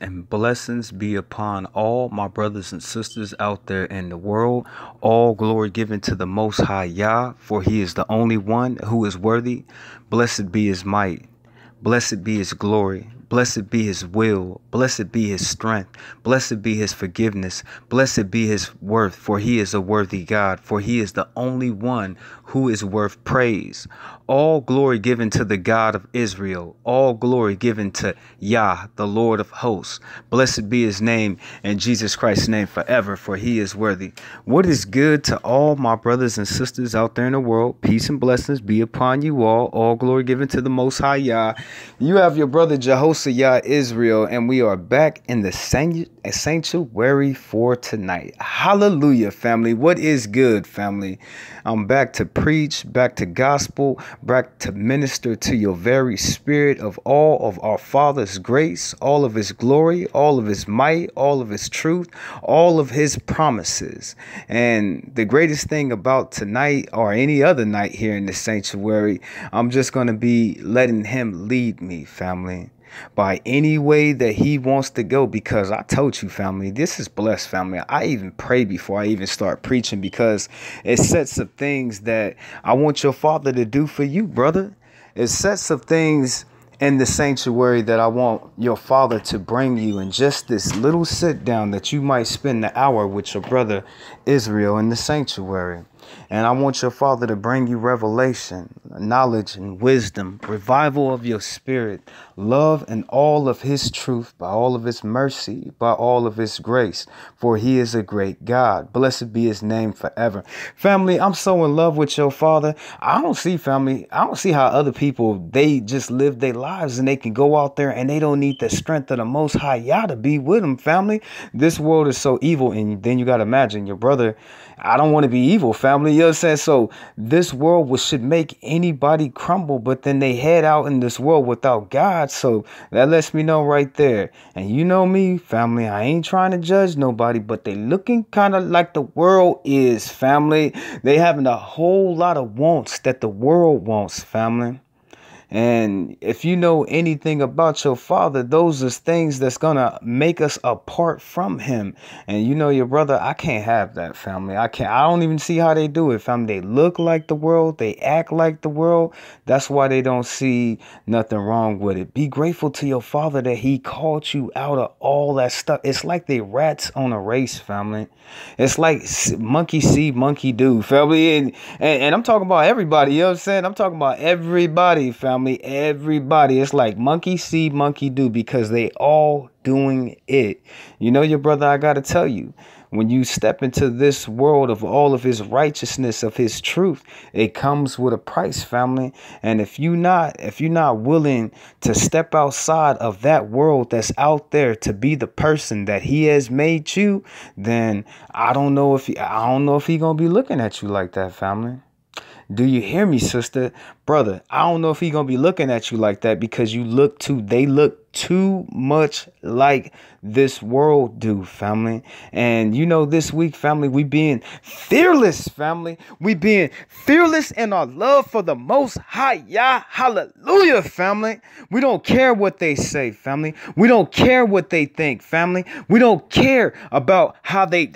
And blessings be upon all my brothers and sisters out there in the world. All glory given to the Most High Yah, for he is the only one who is worthy. Blessed be his might. Blessed be his glory. Blessed be his will. Blessed be his strength. Blessed be his forgiveness. Blessed be his worth, for he is a worthy God, for he is the only one who is worth praise. All glory given to the God of Israel. All glory given to Yah, the Lord of hosts. Blessed be his name and Jesus Christ's name forever, for he is worthy. What is good to all my brothers and sisters out there in the world? Peace and blessings be upon you all. All glory given to the Most High Yah. You have your brother Jehoshaphat Israel, and we are back in the sanctuary for tonight. Hallelujah, family. What is good, family? I'm back to preach, back to gospel, back to minister to your very spirit of all of our Father's grace, all of his glory, all of his might, all of his truth, all of his promises. And the greatest thing about tonight or any other night here in the sanctuary, I'm just going to be letting him lead me, family, by any way that he wants to go, because I told you, family, this is blessed, family. I even pray before I even start preaching, because it sets of things that I want your Father to do for you, brother. It sets of things in the sanctuary that I want your Father to bring you in just this little sit down that you might spend the hour with your brother Israel in the sanctuary. And I want your Father to bring you revelation, knowledge and wisdom, revival of your spirit, love and all of his truth, by all of his mercy, by all of his grace, for he is a great God. Blessed be his name forever. Family, I'm so in love with your Father. I don't see how other people, they just live their lives and they can go out there and they don't need the strength of the Most High Yah to be with them, family. This world is so evil, and then you got to imagine your brother. I don't want to be evil, family. You know what I'm saying? So this world should make anybody crumble, but then they head out in this world without God. So that lets me know right there. And you know me, family, I ain't trying to judge nobody, but they looking kind of like the world is, family. They having a whole lot of wants that the world wants, family. And if you know anything about your Father, those are things that's going to make us apart from him. And you know, your brother, I can't have that, family. I don't even see how they do it, family. They look like the world. They act like the world. That's why they don't see nothing wrong with it. Be grateful to your Father that he called you out of all that stuff. It's like they rats on a race, family. It's like monkey see, monkey do, family. And I'm talking about everybody, you know what I'm saying? I'm talking about everybody, family. Everybody. It's like monkey see, monkey do, because they all doing it. You know, your brother, I got to tell you, when you step into this world of all of his righteousness, of his truth, it comes with a price, family. And if you're not willing to step outside of that world that's out there to be the person that he has made you, then I don't know if he gonna be looking at you like that, family. Do you hear me, sister? Brother, I don't know if he gonna be looking at you like that, because they look too much like this world do, family. And you know, this week, family, we being fearless, family. We being fearless in our love for the Most High Yah. Hallelujah, family. We don't care what they say, family. We don't care what they think, family. We don't care about how they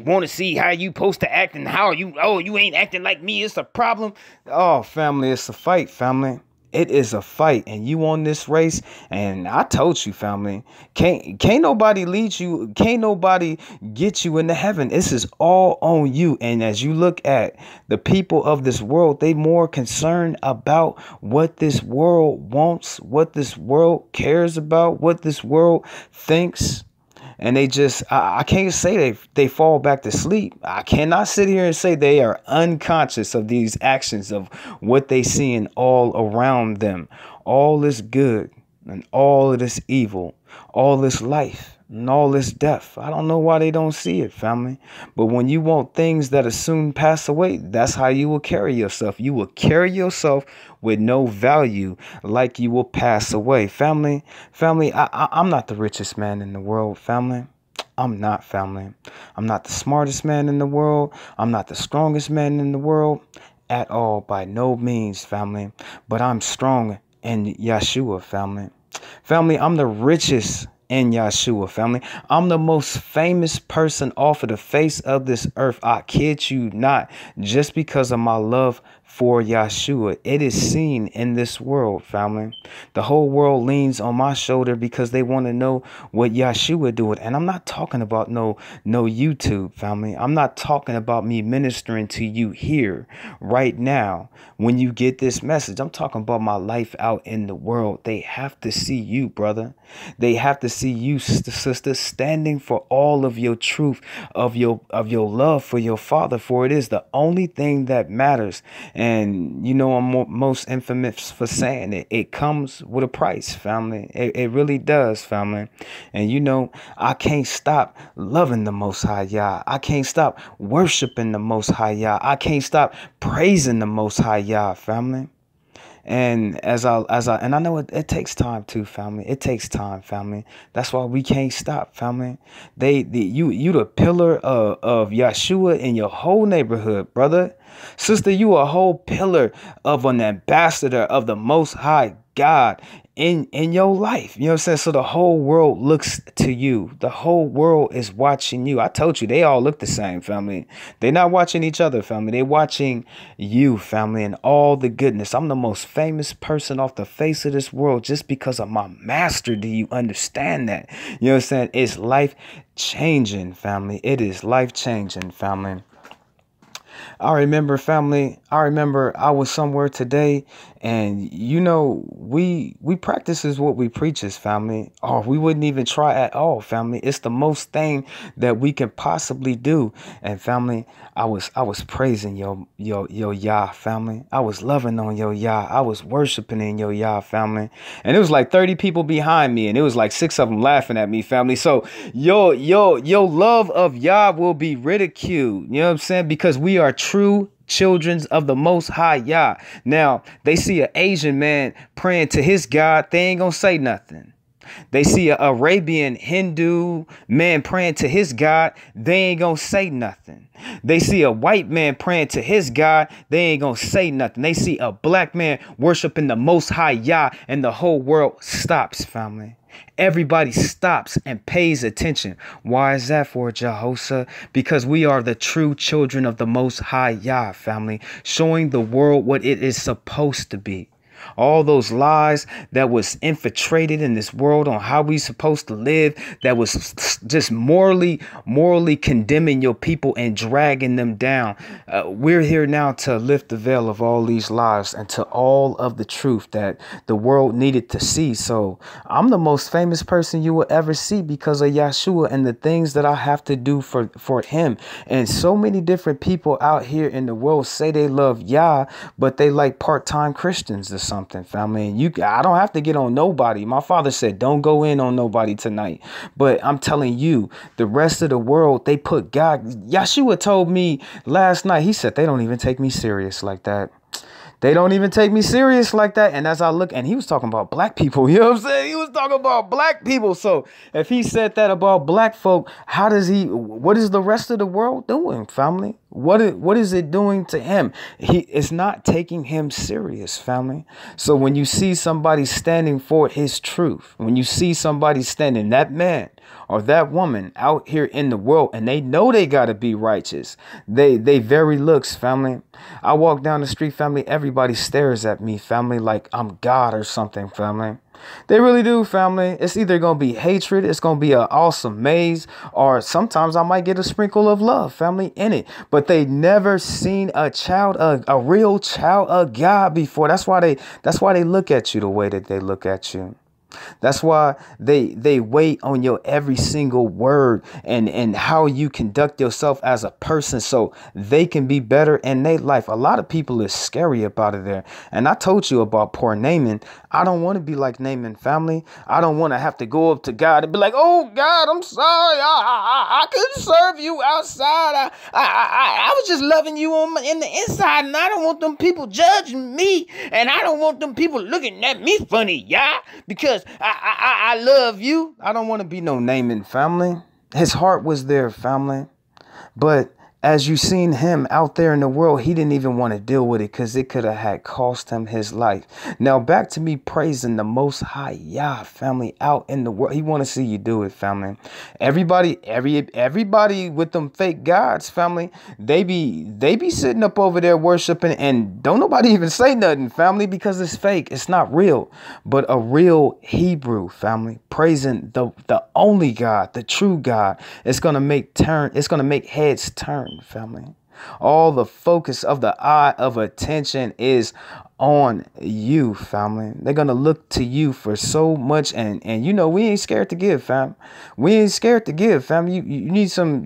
want to see how you supposed to act, and how you ain't acting like me. It's a problem. Oh, family, it's a fight, family. It is a fight, and you on this race. And I told you, family, can't nobody lead you. Can't nobody get you into heaven. This is all on you. And as you look at the people of this world, they more concerned about what this world wants, what this world cares about, what this world thinks. And they just, I can't say they fall back to sleep. I cannot sit here and say they are unconscious of these actions, of what they seeing all around them. All this good and all this evil, all this life and all this death. I don't know why they don't see it, family. But when you want things that will soon pass away, that's how you will carry yourself. You will carry yourself with no value, like you will pass away. Family, I'm not the richest man in the world, family. I'm not, family. I'm not the smartest man in the world. I'm not the strongest man in the world at all, by no means, family. But I'm strong in Yeshua, family. Family, I'm the richest in Yahshua, family. I'm the most famous person off of the face of this earth. I kid you not, just because of my love for Yahshua. It is seen in this world, family. The whole world leans on my shoulder because they want to know what Yahshua doing. And I'm not talking about no YouTube, family. I'm not talking about me ministering to you here right now when you get this message. I'm talking about my life out in the world. They have to see you, brother. They have to see you, sister, standing for all of your truth, of your love for your Father, for it is the only thing that matters. And you know, I'm most infamous for saying it. It comes with a price, family. It really does, family. And you know, I can't stop loving the Most High Yah. I can't stop worshiping the Most High Yah. I can't stop praising the Most High Yah, family. And and I know it takes time too, family. It takes time, family. That's why we can't stop, family. You the pillar of Yahshua in your whole neighborhood, brother. Sister, you a whole pillar of an ambassador of the Most High God in your life. You know what I'm saying? So the whole world looks to you. The whole world is watching you. I told you, they all look the same, family. They're not watching each other, family. They're watching you, family, and all the goodness. I'm the most famous person off the face of this world just because of my master. Do you understand that? You know what I'm saying? It's life changing, family. It is life changing, family. I remember, family, I was somewhere today, and you know, we practices what we preaches, family, or we wouldn't even try at all, family. It's the most thing that we can possibly do. And family, I was praising your Yah, family. I was loving on your Yah. I was worshiping in your Yah, family. And it was like 30 people behind me, and it was like 6 of them laughing at me, family. So your love of Yah will be ridiculed. You know what I'm saying? Because we are true children of the Most High Yah. Now, they see an Asian man praying to his God, they ain't gonna say nothing. They see an Arabian Hindu man praying to his God, they ain't gonna say nothing. They see a white man praying to his God, they ain't gonna say nothing. They see a black man worshiping the Most High Yah, and the whole world stops, family. Everybody stops and pays attention. Why is that for, Jehoshaphat? Because we are the true children of the Most High Yah, family, showing the world what it is supposed to be. All those lies that was infiltrated in this world on how we supposed to live, that was just morally condemning your people and dragging them down. We're here now to lift the veil of all these lies and to all of the truth that the world needed to see. So I'm the most famous person you will ever see because of Yahshua and the things that I have to do for him. And so many different people out here in the world say they love Yah, but they like part-time Christians or something, family. And I don't have to get on nobody. My father said, don't go in on nobody tonight. But I'm telling you, the rest of the world, they put God. Yahshua told me last night, he said, they don't even take me serious like that. They don't even take me serious like that. And as I look, and he was talking about black people, you know what I'm saying? He was talking about black people. So if he said that about black folk, what is the rest of the world doing, family? What is it doing to him? It's not taking him serious, family. So when you see somebody standing for his truth, when you see somebody standing, that man or that woman out here in the world, and they know they got to be righteous, they very looks, family. I walk down the street, family, everybody stares at me, family, like I'm God or something, family. They really do, family. It's either going to be hatred, it's going to be an awesome maze, or sometimes I might get a sprinkle of love, family, in it. But they never seen a real child of God before. That's why they look at you the way that they look at you. That's why they wait on your every single word and how you conduct yourself as a person so they can be better in their life. A lot of people is scary about it there. And I told you about poor Naaman. I don't want to be like Naaman, family. I don't want to have to go up to God and be like, oh, God, I'm sorry. I couldn't serve you outside. I was just loving you in the inside, and I don't want them people judging me, and I don't want them people looking at me funny, yeah, because I love you. I don't want to be no Naaman, family. His heart was there, family. But as you seen him out there in the world, he didn't even want to deal with it because it could have had cost him his life. Now back to me praising the Most High Yah, family, out in the world. He want to see you do it, family. Everybody with them fake gods, family, they be sitting up over there worshiping, and don't nobody even say nothing, family, because it's fake. It's not real. But a real Hebrew, family, praising the only God, the true God, it's gonna make heads turn, family. All the focus of the eye of attention is on you, family. They're gonna look to you for so much, and we ain't scared to give, fam. We ain't scared to give, fam. You need some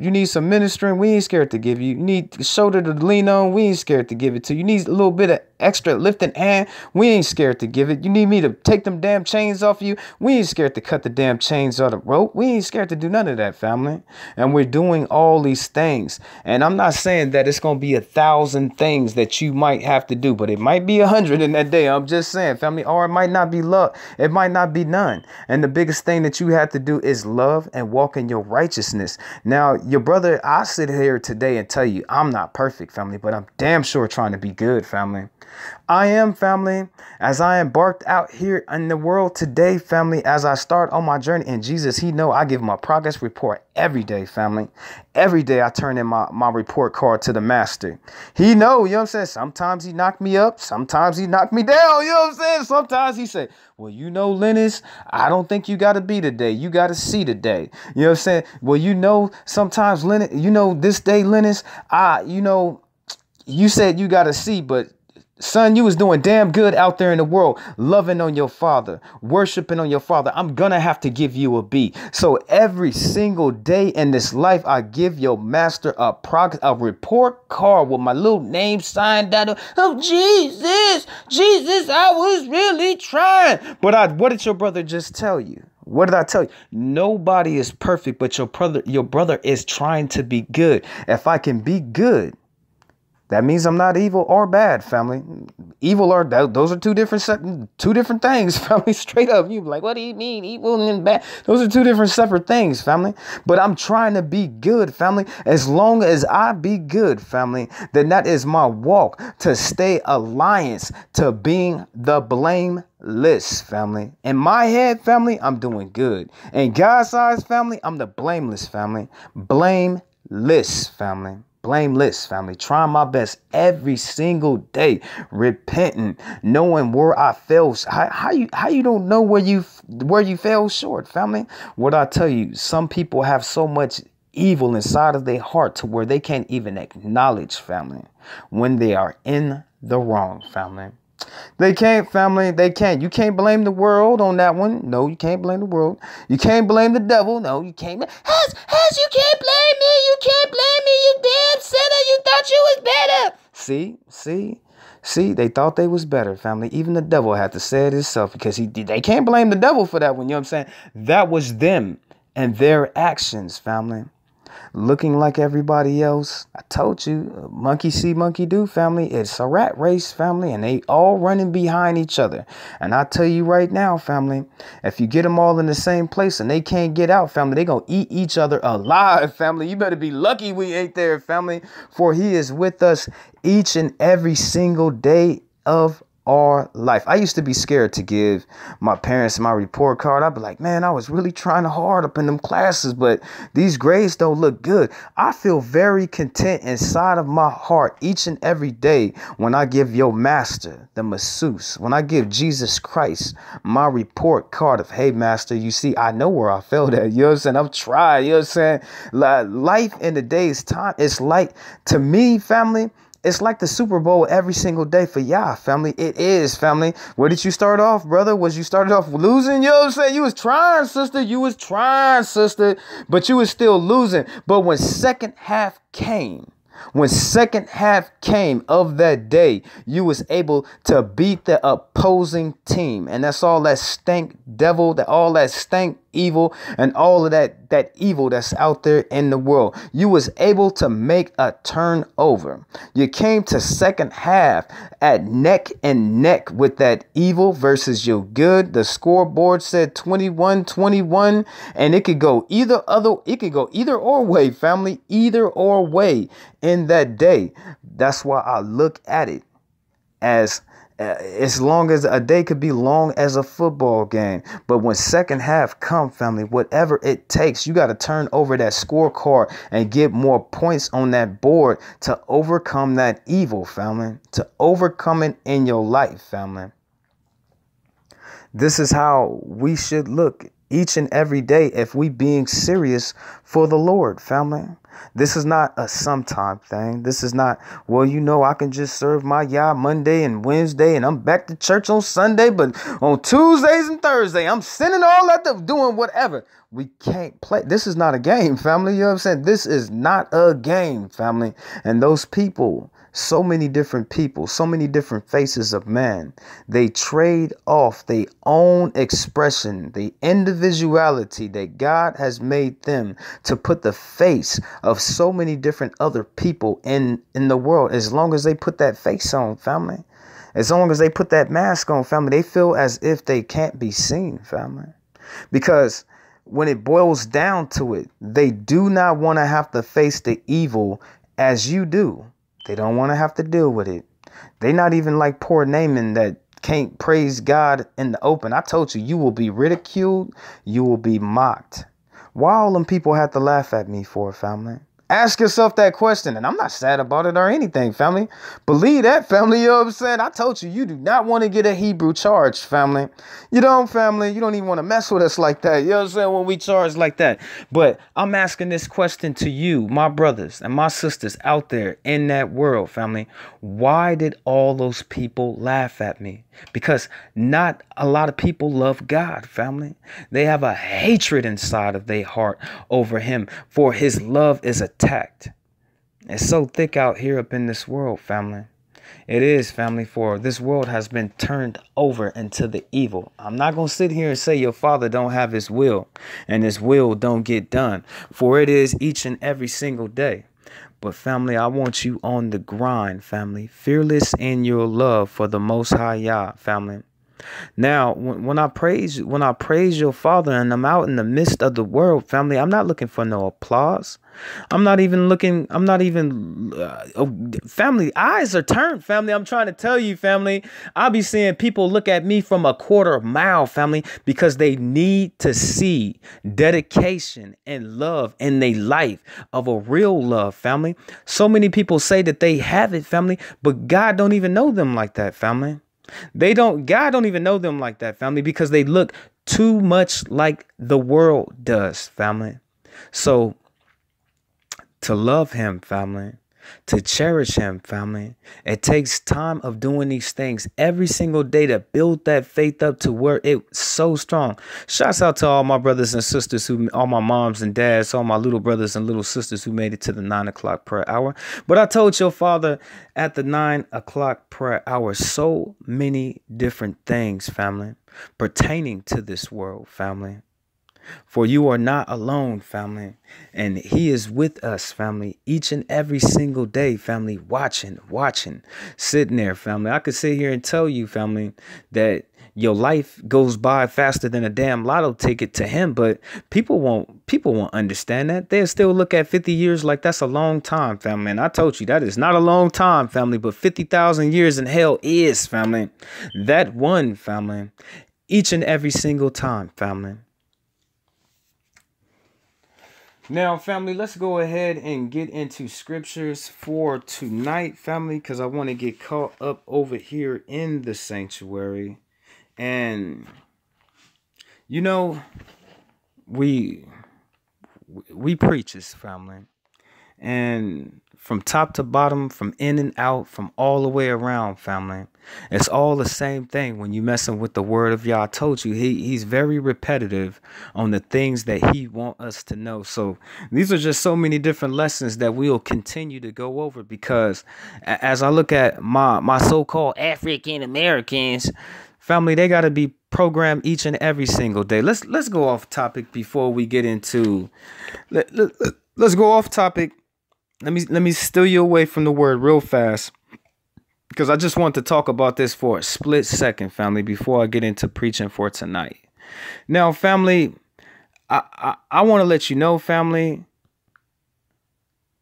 ministering. We ain't scared to give you. You need a shoulder to lean on. We ain't scared to give it to you. You need a little bit of extra lifting hand. We ain't scared to give it. You need me to take them damn chains off you. We ain't scared to cut the damn chains out of the rope. We ain't scared to do none of that, family. And we're doing all these things. And I'm not saying that it's gonna be 1,000 things that you might have to do, but it might be 100 in that day. I'm just saying, family, or it might not be love. It might not be none. And the biggest thing that you have to do is love and walk in your righteousness. Now, your brother, I sit here today and tell you I'm not perfect, family, but I'm damn sure trying to be good, family. I am, family, as I embarked out here in the world today, family, as I start on my journey in Jesus. He know I give my progress report every day, family. Every day I turn in my report card to the master. He know, you know what I'm saying? Sometimes he knocked me up. Sometimes he knocked me down. You know what I'm saying? Sometimes he say, well, Lennox, I don't think you got to be today. You got to see today. You know what I'm saying? Well, sometimes, Lennox, this day, Lennox, you said you got to see, but son, you was doing damn good out there in the world, loving on your father, worshiping on your father. I'm going to have to give you a B. So every single day in this life, I give your master a report card with my little name signed out. Oh, Jesus, I was really trying. But what did your brother just tell you? What did I tell you? Nobody is perfect, but your brother is trying to be good. If I can be good, that means I'm not evil or bad, family. Evil or those are two different things, family. Straight up, you like, what do you mean, evil and bad? Those are two different separate things, family. But I'm trying to be good, family. As long as I be good, family, then that is my walk to stay alliance to being the blameless, family. In my head, family, I'm doing good. In God's eyes, family, I'm the blameless, family. Blameless, family. Blameless, family. Trying my best every single day, repenting, knowing where I fell. How you don't know where you fell short, family? What I tell you, some people have so much evil inside of their heart to where they can't even acknowledge, family, when they are in the wrong, family. They can't, family. They can't. You can't blame the world on that one. No, you can't blame the world. You can't blame the devil. No, you can't. You can't blame me. You can't blame me. You damn sinner. You thought you was better. See, they thought they was better, family. Even the devil had to say it himself because they can't blame the devil for that one. You know what I'm saying? That was them and their actions, family. Looking like everybody else. I told you, monkey see, monkey do, family. It's a rat race, family, and they all running behind each other. And I tell you right now, family, if you get them all in the same place and they can't get out, family, they gonna eat each other alive, family. You better be lucky we ain't there, family, for he is with us each and every single day of our life. I used to be scared to give my parents my report card. I'd be like, man, I was really trying hard up in them classes, but these grades don't look good. I feel very content inside of my heart each and every day when I give your master, the masseuse, when I give Jesus Christ my report card of, hey, master, you see, I know where I failed at. You know what I'm saying? I've tried. You know what I'm saying? Life in the day's time, it's like, to me, family, it's like the Super Bowl every single day for y'all, family. It is, family. Where did you start off, brother? You started off losing? You know what I'm saying? You was trying, sister. But you was still losing. But when second half came of that day, you was able to beat the opposing team. And that's all that stank devil, all that stank evil and all of that evil that's out there in the world. You was able to make a turnover. You came to second half at neck and neck with that evil versus your good. The scoreboard said 21-21, and it could go either or way, family, either or way in that day. That's why I look at it as long as a day could be long as a football game. But when second half come, family, whatever it takes, you got to turn over that scorecard and get more points on that board to overcome that evil, family, to overcome it in your life, family. This is how we should look each and every day if we being serious for the Lord, family. This is not a sometime thing. This is not, well, you know, I can just serve my Yah Monday and Wednesday and I'm back to church on Sunday, but on Tuesdays and Thursdays, I'm sending all that stuff, doing whatever. We can't play. This is not a game, family. You know what I'm saying? This is not a game, family. And those people, so many different people, so many different faces of man, they trade off their own expression, the individuality that God has made them to put the face of so many different other people in the world. As long as they put that face on, family, as long as they put that mask on, family, they feel as if they can't be seen, family, because when it boils down to it, they do not want to have to face the evil as you do. They don't want to have to deal with it. They not even like poor Naaman that can't praise God in the open. I told you, you will be ridiculed. You will be mocked. Why all them people have to laugh at me for, family? Ask yourself that question. And I'm not sad about it or anything, family. Believe that, family. You know what I'm saying? I told you, you do not want to get a Hebrew charge, family. You don't, family. You don't even want to mess with us like that. You know what I'm saying? When we charge like that. But I'm asking this question to you, my brothers and my sisters out there in that world, family. Why did all those people laugh at me? Because not a lot of people love God, family. They have a hatred inside of their heart over him, for his love is attacked. It's so thick out here up in this world, family. It is, family, for this world has been turned over into the evil. I'm not going to sit here and say your father don't have his will and his will don't get done, for it is each and every single day. But family, I want you on the grind, family, fearless in your love for the Most High Yah, family. Now, when I praise your Father and I'm out in the midst of the world, family, I'm not looking for no applause. Family, eyes are turned, family. I'm trying to tell you, family, I'll be seeing people look at me from a quarter mile, family, because they need to see dedication and love in their life of a real love, family. So many people say that they have it, family, but God don't even know them like that, family. God don't even know them like that, family, because they look too much like the world does, family. So to love him, family, to cherish him, family, it takes time of doing these things every single day to build that faith up to where it's so strong. Shouts out to all my brothers and sisters, all my moms and dads, all my little brothers and little sisters who made it to the 9 o'clock prayer hour. But I told your father at the 9 o'clock prayer hour so many different things, family, pertaining to this world, family. For you are not alone, family, and he is with us, family, each and every single day, family, watching, sitting there, family. I could sit here and tell you, family, that your life goes by faster than a damn lotto ticket to him, but people won't understand that. They'll still look at 50 years like that's a long time, family. And I told you that is not a long time, family, but 50,000 years in hell is, family. That one, family, each and every single time, family. Now, family, let's go ahead and get into scriptures for tonight, family, because I want to get caught up over here in the sanctuary. And, you know, we preachers, family. And from top to bottom, from in and out, from all the way around, family. It's all the same thing when you messing with the word of Yah. I told you, he's very repetitive on the things that he want us to know. So these are just so many different lessons that we'll continue to go over, because as I look at my so-called African Americans, Family, they got to be programmed each and every single day. Let's go off topic before we get into let's go off topic. Let me steal you away from the word real fast, because I just want to talk about this for a split second, family, before I get into preaching for tonight. Now, family, I want to let you know, family,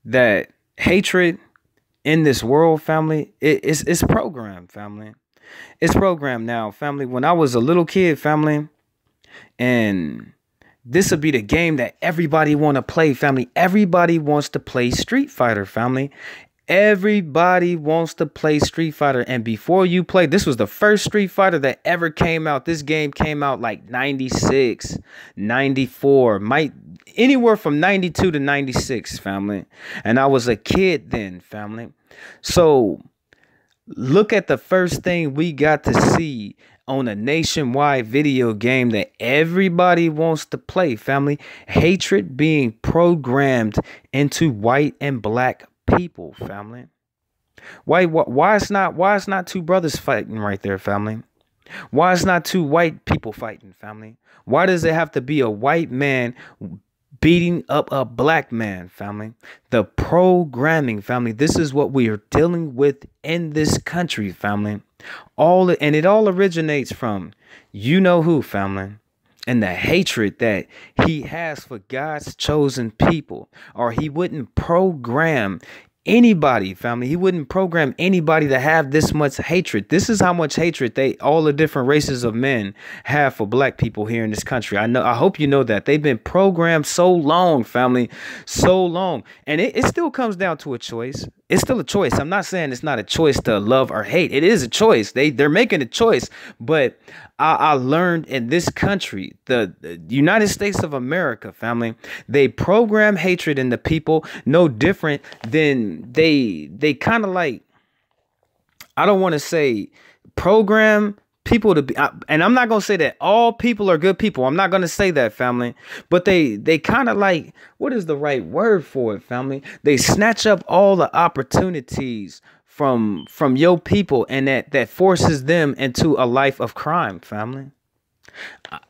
that hatred in this world, family, it's programmed, family. It's programmed now, family. When I was a little kid, family, and this would be the game that everybody want to play, family. Everybody wants to play Street Fighter, family. Everybody wants to play Street Fighter. And before you play, this was the first Street Fighter that ever came out. This game came out like 96, 94, might anywhere from 92 to 96, family. And I was a kid then, family. So look at the first thing we got to see on a nationwide video game that everybody wants to play, family. Hatred being programmed into white and black people, family. Why it's not two brothers fighting right there, family? Why it's not two white people fighting, family? Why does it have to be a white man beating up a black man, family? The programming, family. This is what we are dealing with in this country, family. It all originates from you know who, family, and the hatred that he has for God's chosen people. Or he wouldn't program anybody, family. He wouldn't program anybody to have this much hatred. This is how much hatred all the different races of men have for black people here in this country. I hope you know that. They've been programmed so long, family, so long. And it still comes down to a choice. It's still a choice. I'm not saying it's not a choice to love or hate. It is a choice. They're making a choice. But I learned in this country, the United States of America, family, they program hatred in the people no different than they kind of like, I don't want to say program people to be, and I'm not going to say that all people are good people. I'm not going to say that, family, but they kind of like, what is the right word for it, family? They snatch up all the opportunities from your people, and that forces them into a life of crime, family.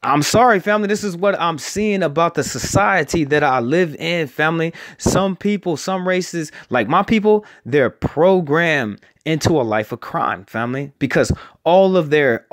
I'm sorry, family. This is what I'm seeing about the society that I live in, family. Some people, some races, like my people, they're programmed into a life of crime, family, because all of their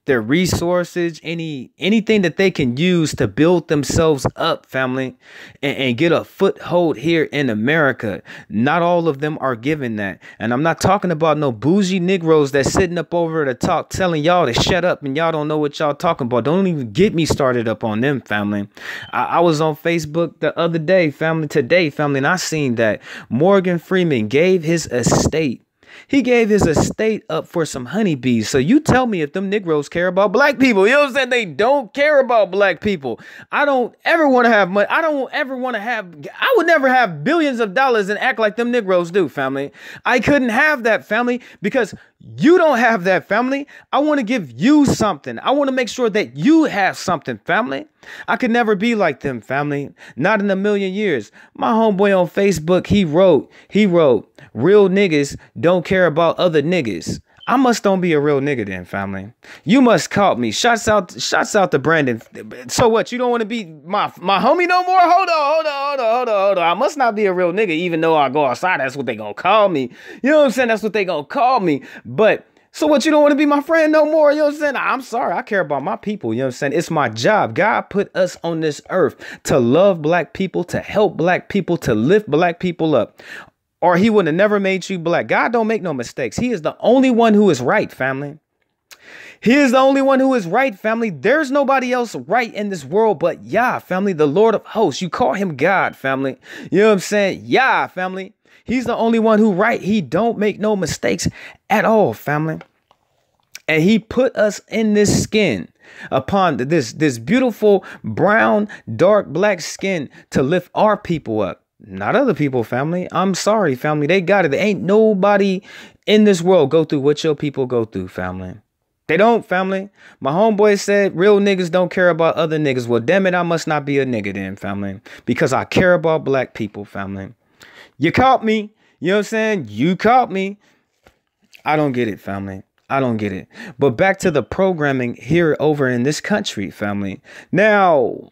resources, anything that they can use to build themselves up, family, and get a foothold here in America, not all of them are given that. And I'm not talking about no bougie Negroes that's sitting up over the top telling y'all to shut up and y'all don't know what y'all talking about. Don't even get me started up on them, family. I was on Facebook the other day, today, family, and I seen that Morgan Freeman gave his estate. He gave his estate up for some honeybees. So you tell me if them Negroes care about black people. You know what I'm saying? They don't care about black people. I don't ever want to have money. I would never have billions of dollars and act like them Negroes do, family. I couldn't have that, family, because you don't have that, family. I want to give you something. I want to make sure that you have something, family. I could never be like them, family. Not in a million years. My homeboy on Facebook, he wrote, real niggas don't care about other niggas. I must don't be a real nigga then, family. You must call me. Shouts out to Brandon. So what? You don't want to be my homie no more? Hold on. I must not be a real nigga, even though I go outside. That's what they gonna call me. You know what I'm saying? That's what they gonna call me. But so what, you don't want to be my friend no more? You know what I'm saying? I'm sorry. I care about my people. You know what I'm saying? It's my job. God put us on this earth to love black people, to help black people, to lift black people up. Or he would have never made you black. God don't make no mistakes. He is the only one who is right, family. He is the only one who is right, family. There's nobody else right in this world but Yah, family, the Lord of hosts. You call him God, family. You know what I'm saying? Yah, family. He's the only one who right. He don't make no mistakes at all, family. And he put us in this skin, upon this beautiful brown, dark, black skin to lift our people up. Not other people, family. I'm sorry, family. They got it. There ain't nobody in this world go through what your people go through, family. They don't, family. My homeboy said real niggas don't care about other niggas. Well, damn it, I must not be a nigga then, family, because I care about black people, family. You caught me. You know what I'm saying? You caught me. I don't get it, family. I don't get it. But back to the programming here over in this country, family. Now,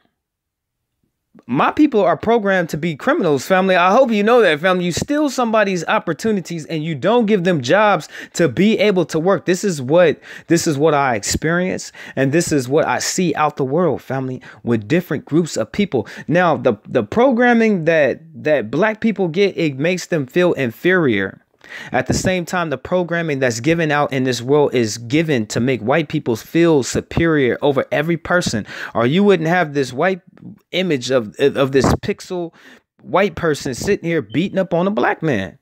my people are programmed to be criminals, family. I hope you know that, family. You steal somebody's opportunities and you don't give them jobs to be able to work. This is what I experience, and this is what I see out the world, family, with different groups of people. Now, the programming that black people get, it makes them feel inferior. At the same time, the programming that's given out in this world is given to make white people feel superior over every person, or you wouldn't have this white image of this pixel white person sitting here beating up on a black man.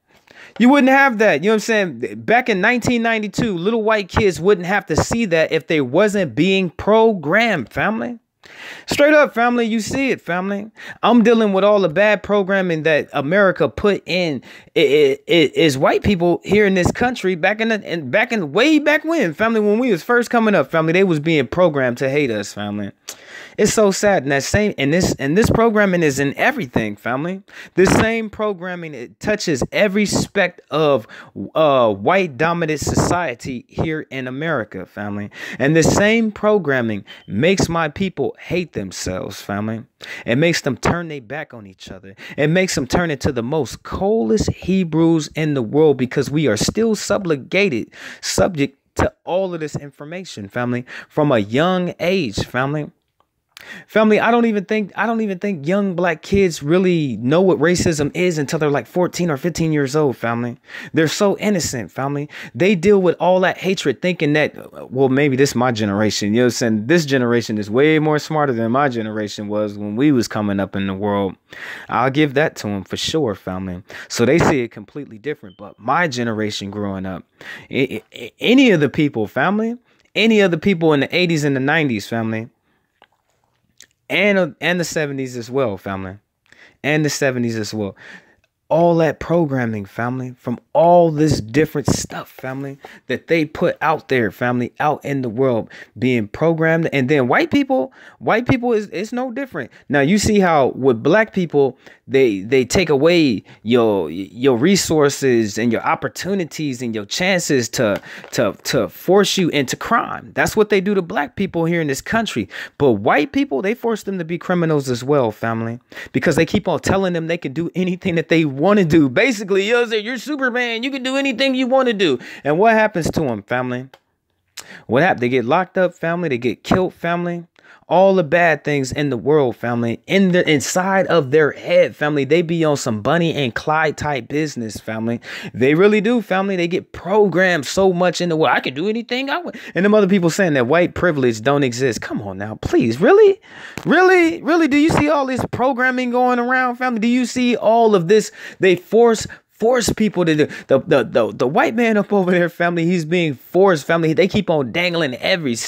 You wouldn't have that. You know what I'm saying? Back in 1992, little white kids wouldn't have to see that if they wasn't being programmed, family. Straight up, family, you see it, family. I'm dealing with all the bad programming that America put in. It is white people here in this country back in way back when, family, when we was first coming up, family, they was being programmed to hate us, family. It's so sad. And this programming is in everything, family. This same programming, it touches every aspect of white dominant society here in America, family. And this same programming makes my people hate themselves, family. It makes them turn their back on each other. It makes them turn into the most coldest Hebrews in the world, because we are still subject to all of this information, family, from a young age, family. Family, I don't even think young black kids really know what racism is until they're like 14 or 15 years old, family. They're so innocent, family. They deal with all that hatred thinking that, well, maybe this is my generation. You know what I'm saying? This generation is way more smarter than my generation was when we was coming up in the world. I'll give that to them for sure, family. So they see it completely different. But my generation growing up, any of the people, family, any of the people in the 80s and the 90s, family, and the 70s as well, family, and the 70s as well. All that programming, family, from all this different stuff, family, that they put out there, family, out in the world, being programmed. And then white people is no different. Now, you see how with black people, they take away your resources and your opportunities and your chances to force you into crime. That's what they do to black people here in this country. But white people, they force them to be criminals as well, family, because they keep on telling them they can do anything that they want to do. Basically, you're Superman. You can do anything you want to do. And what happens to them, family? What happens? They get locked up, family. They get killed, family. All the bad things in the world, family, inside of their head, family. They be on some Bonnie and Clyde type business, family. They really do, family. They get programmed so much in the world. I can do anything I want. And them other people saying that white privilege don't exist. Come on now, please. Really? Do you see all this programming going around, family? Do you see all of this? They force people to do. The white man up over there, family, he's being forced, family. They keep on dangling everybody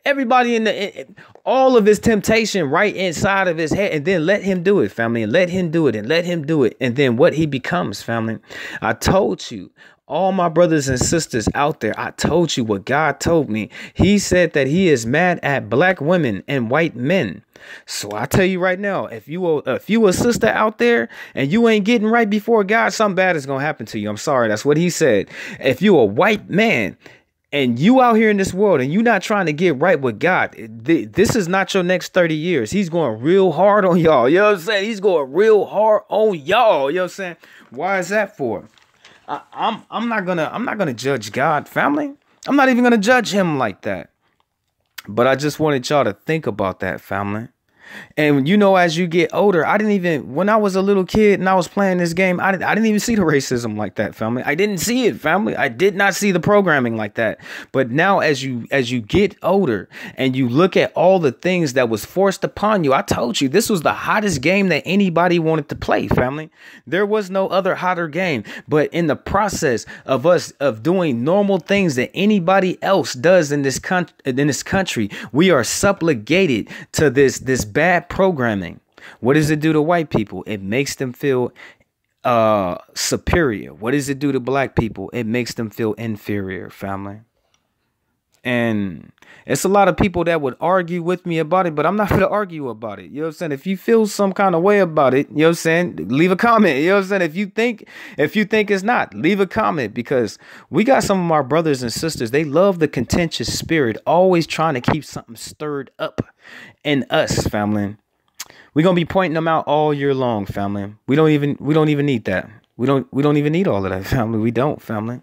in all of his temptation right inside of his head, and then let him do it, family, and let him do it, and then what he becomes, family. I told you, all my brothers and sisters out there, I told you what God told me. He said that he is mad at black women and white men. So I tell you right now, if you a sister out there and you ain't getting right before God, something bad is gonna happen to you. I'm sorry, that's what he said. If you a white man and you out here in this world and you not trying to get right with God, this is not your next 30 years. He's going real hard on y'all. You know what I'm saying? He's going real hard on y'all. You know what I'm saying? Why is that for? I'm not gonna judge God, family. I'm not even gonna judge him like that. But I just wanted y'all to think about that, family. And you know, as you get older, when I was a little kid and I was playing this game, I didn't even see the racism like that, family. I didn't see it, family. I did not see the programming like that. But now as you get older and you look at all the things that was forced upon you, I told you this was the hottest game that anybody wanted to play, family. There was no other hotter game. But in the process of doing normal things that anybody else does in this country, we are subjugated to this bad programming. What does it do to white people? It makes them feel superior. What does it do to black people? It makes them feel inferior, family. And it's a lot of people that would argue with me about it, but I'm not going to argue about it. You know what I'm saying? If you feel some kind of way about it, you know what I'm saying? Leave a comment. You know what I'm saying? If you think it's not, leave a comment, because we got some of our brothers and sisters. They love the contentious spirit, always trying to keep something stirred up in us, family. We're going to be pointing them out all year long, family. We don't even need that. We don't even need all of that, family. We don't, family.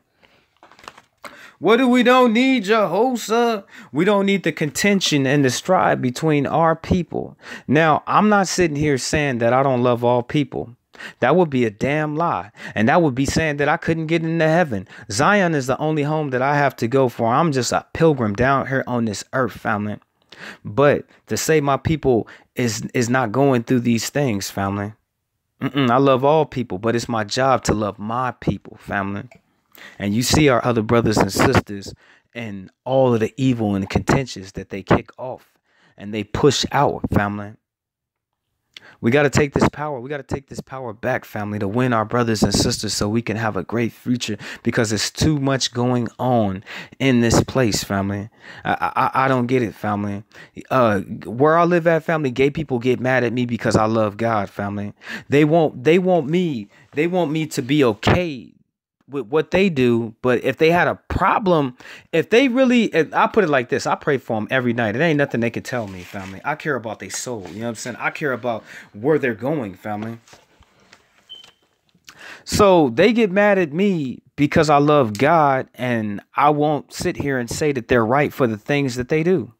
What do we don't need, Jehoshaphat? We don't need the contention and the strife between our people. Now, I'm not sitting here saying that I don't love all people. That would be a damn lie. And that would be saying that I couldn't get into heaven. Zion is the only home that I have to go for. I'm just a pilgrim down here on this earth, family. But to say my people is not going through these things, family. I love all people, but it's my job to love my people, family. And you see our other brothers and sisters and all of the evil and contentious that they kick off and they push out, family. We got to take this power. We got to take this power back, family, to win our brothers and sisters so we can have a great future, because there's too much going on in this place, family. I don't get it, family. Where I live at, family, gay people get mad at me because I love God, family. They want me to be okay with what they do, but if they had a problem, if I put it like this, I pray for them every night. It ain't nothing they can tell me, family. I care about their soul. You know what I'm saying? I care about where they're going, family. So they get mad at me because I love God, and I won't sit here and say that they're right for the things that they do.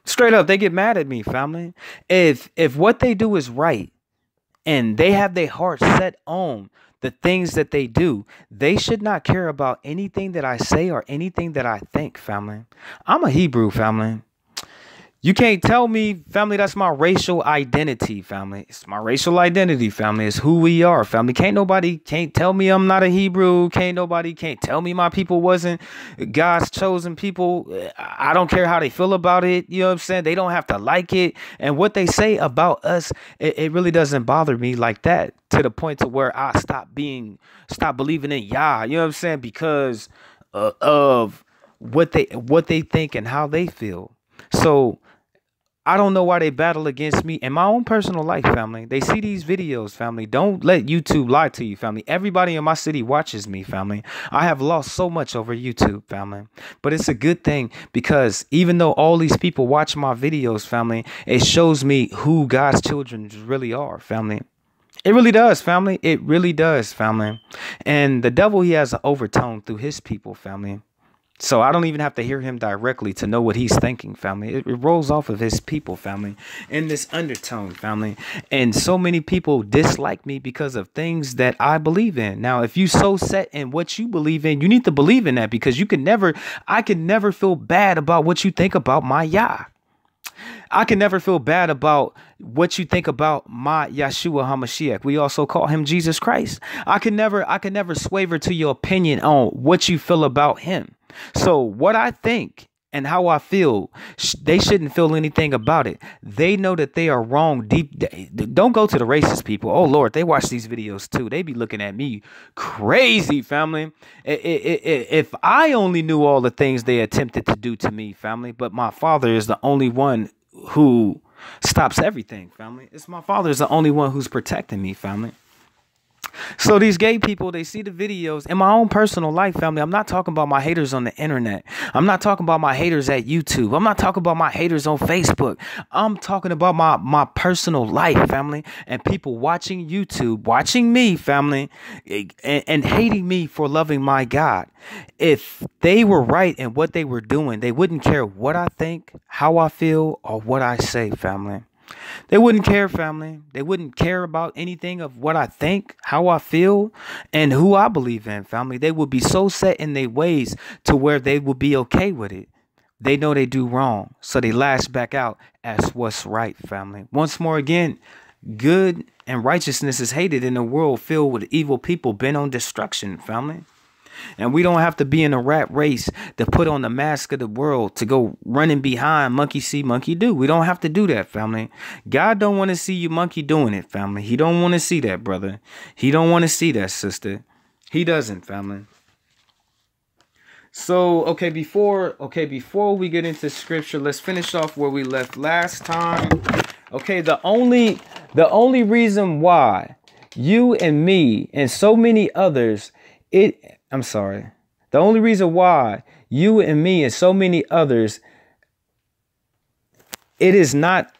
Straight up, they get mad at me, family. If what they do is right and they have their heart set on the things that they do, they should not care about anything that I say or anything that I think, family. I'm a Hebrew, family. You can't tell me, family, that's my racial identity, family. It's my racial identity, family. It's who we are, family. Can't tell me I'm not a Hebrew. Can't tell me my people wasn't God's chosen people. I don't care how they feel about it. You know what I'm saying? They don't have to like it. And what they say about us, it really doesn't bother me like that, to the point to where I stop believing in Yah. You know what I'm saying? Because of what they think and how they feel. So I don't know why they battle against me in my own personal life, family. They see these videos, family. Don't let YouTube lie to you, family. Everybody in my city watches me, family. I have lost so much over YouTube, family. But it's a good thing, because even though all these people watch my videos, family, it shows me who God's children really are, family. It really does, family. It really does, family. And the devil, he has an overtone through his people, family. So I don't even have to hear him directly to know what he's thinking, family. It rolls off of his people, family, in this undertone, family. And so many people dislike me because of things that I believe in. Now, if you so set in what you believe in, you need to believe in that, because I can never feel bad about what you think about my Yah. I can never feel bad about what you think about my Yeshua HaMashiach. We also call him Jesus Christ. I can never swaver to your opinion on what you feel about him. So what I think and how I feel, they shouldn't feel anything about it. They know that they are wrong deep. Don't go to the racist people. Oh, Lord, they watch these videos too. They be looking at me crazy, family. If I only knew all the things they attempted to do to me, family, but my Father is the only one who stops everything, family. It's my Father is the only one who's protecting me, family. So these gay people, they see the videos in my own personal life, family. I'm not talking about my haters on the internet. I'm not talking about my haters at YouTube. I'm not talking about my haters on Facebook. I'm talking about my personal life, family, and people watching YouTube, watching me, family, and hating me for loving my God. If they were right in what they were doing, they wouldn't care what I think, how I feel, or what I say, family. They wouldn't care, family. They wouldn't care about anything of what I think, how I feel, and who I believe in, family. They would be so set in their ways to where they would be okay with it. They know they do wrong, so they lash back out as what's right, family. Once more again, good and righteousness is hated in a world filled with evil people bent on destruction, family. And we don't have to be in a rat race to put on the mask of the world to go running behind monkey see, monkey do. We don't have to do that, family. God don't want to see you monkey doing it, family. He don't want to see that, brother. He don't want to see that, sister. He doesn't, family. So, before we get into scripture, let's finish off where we left last time. Okay, the only reason why you and me and so many others, the only reason why you and me and so many others, it is not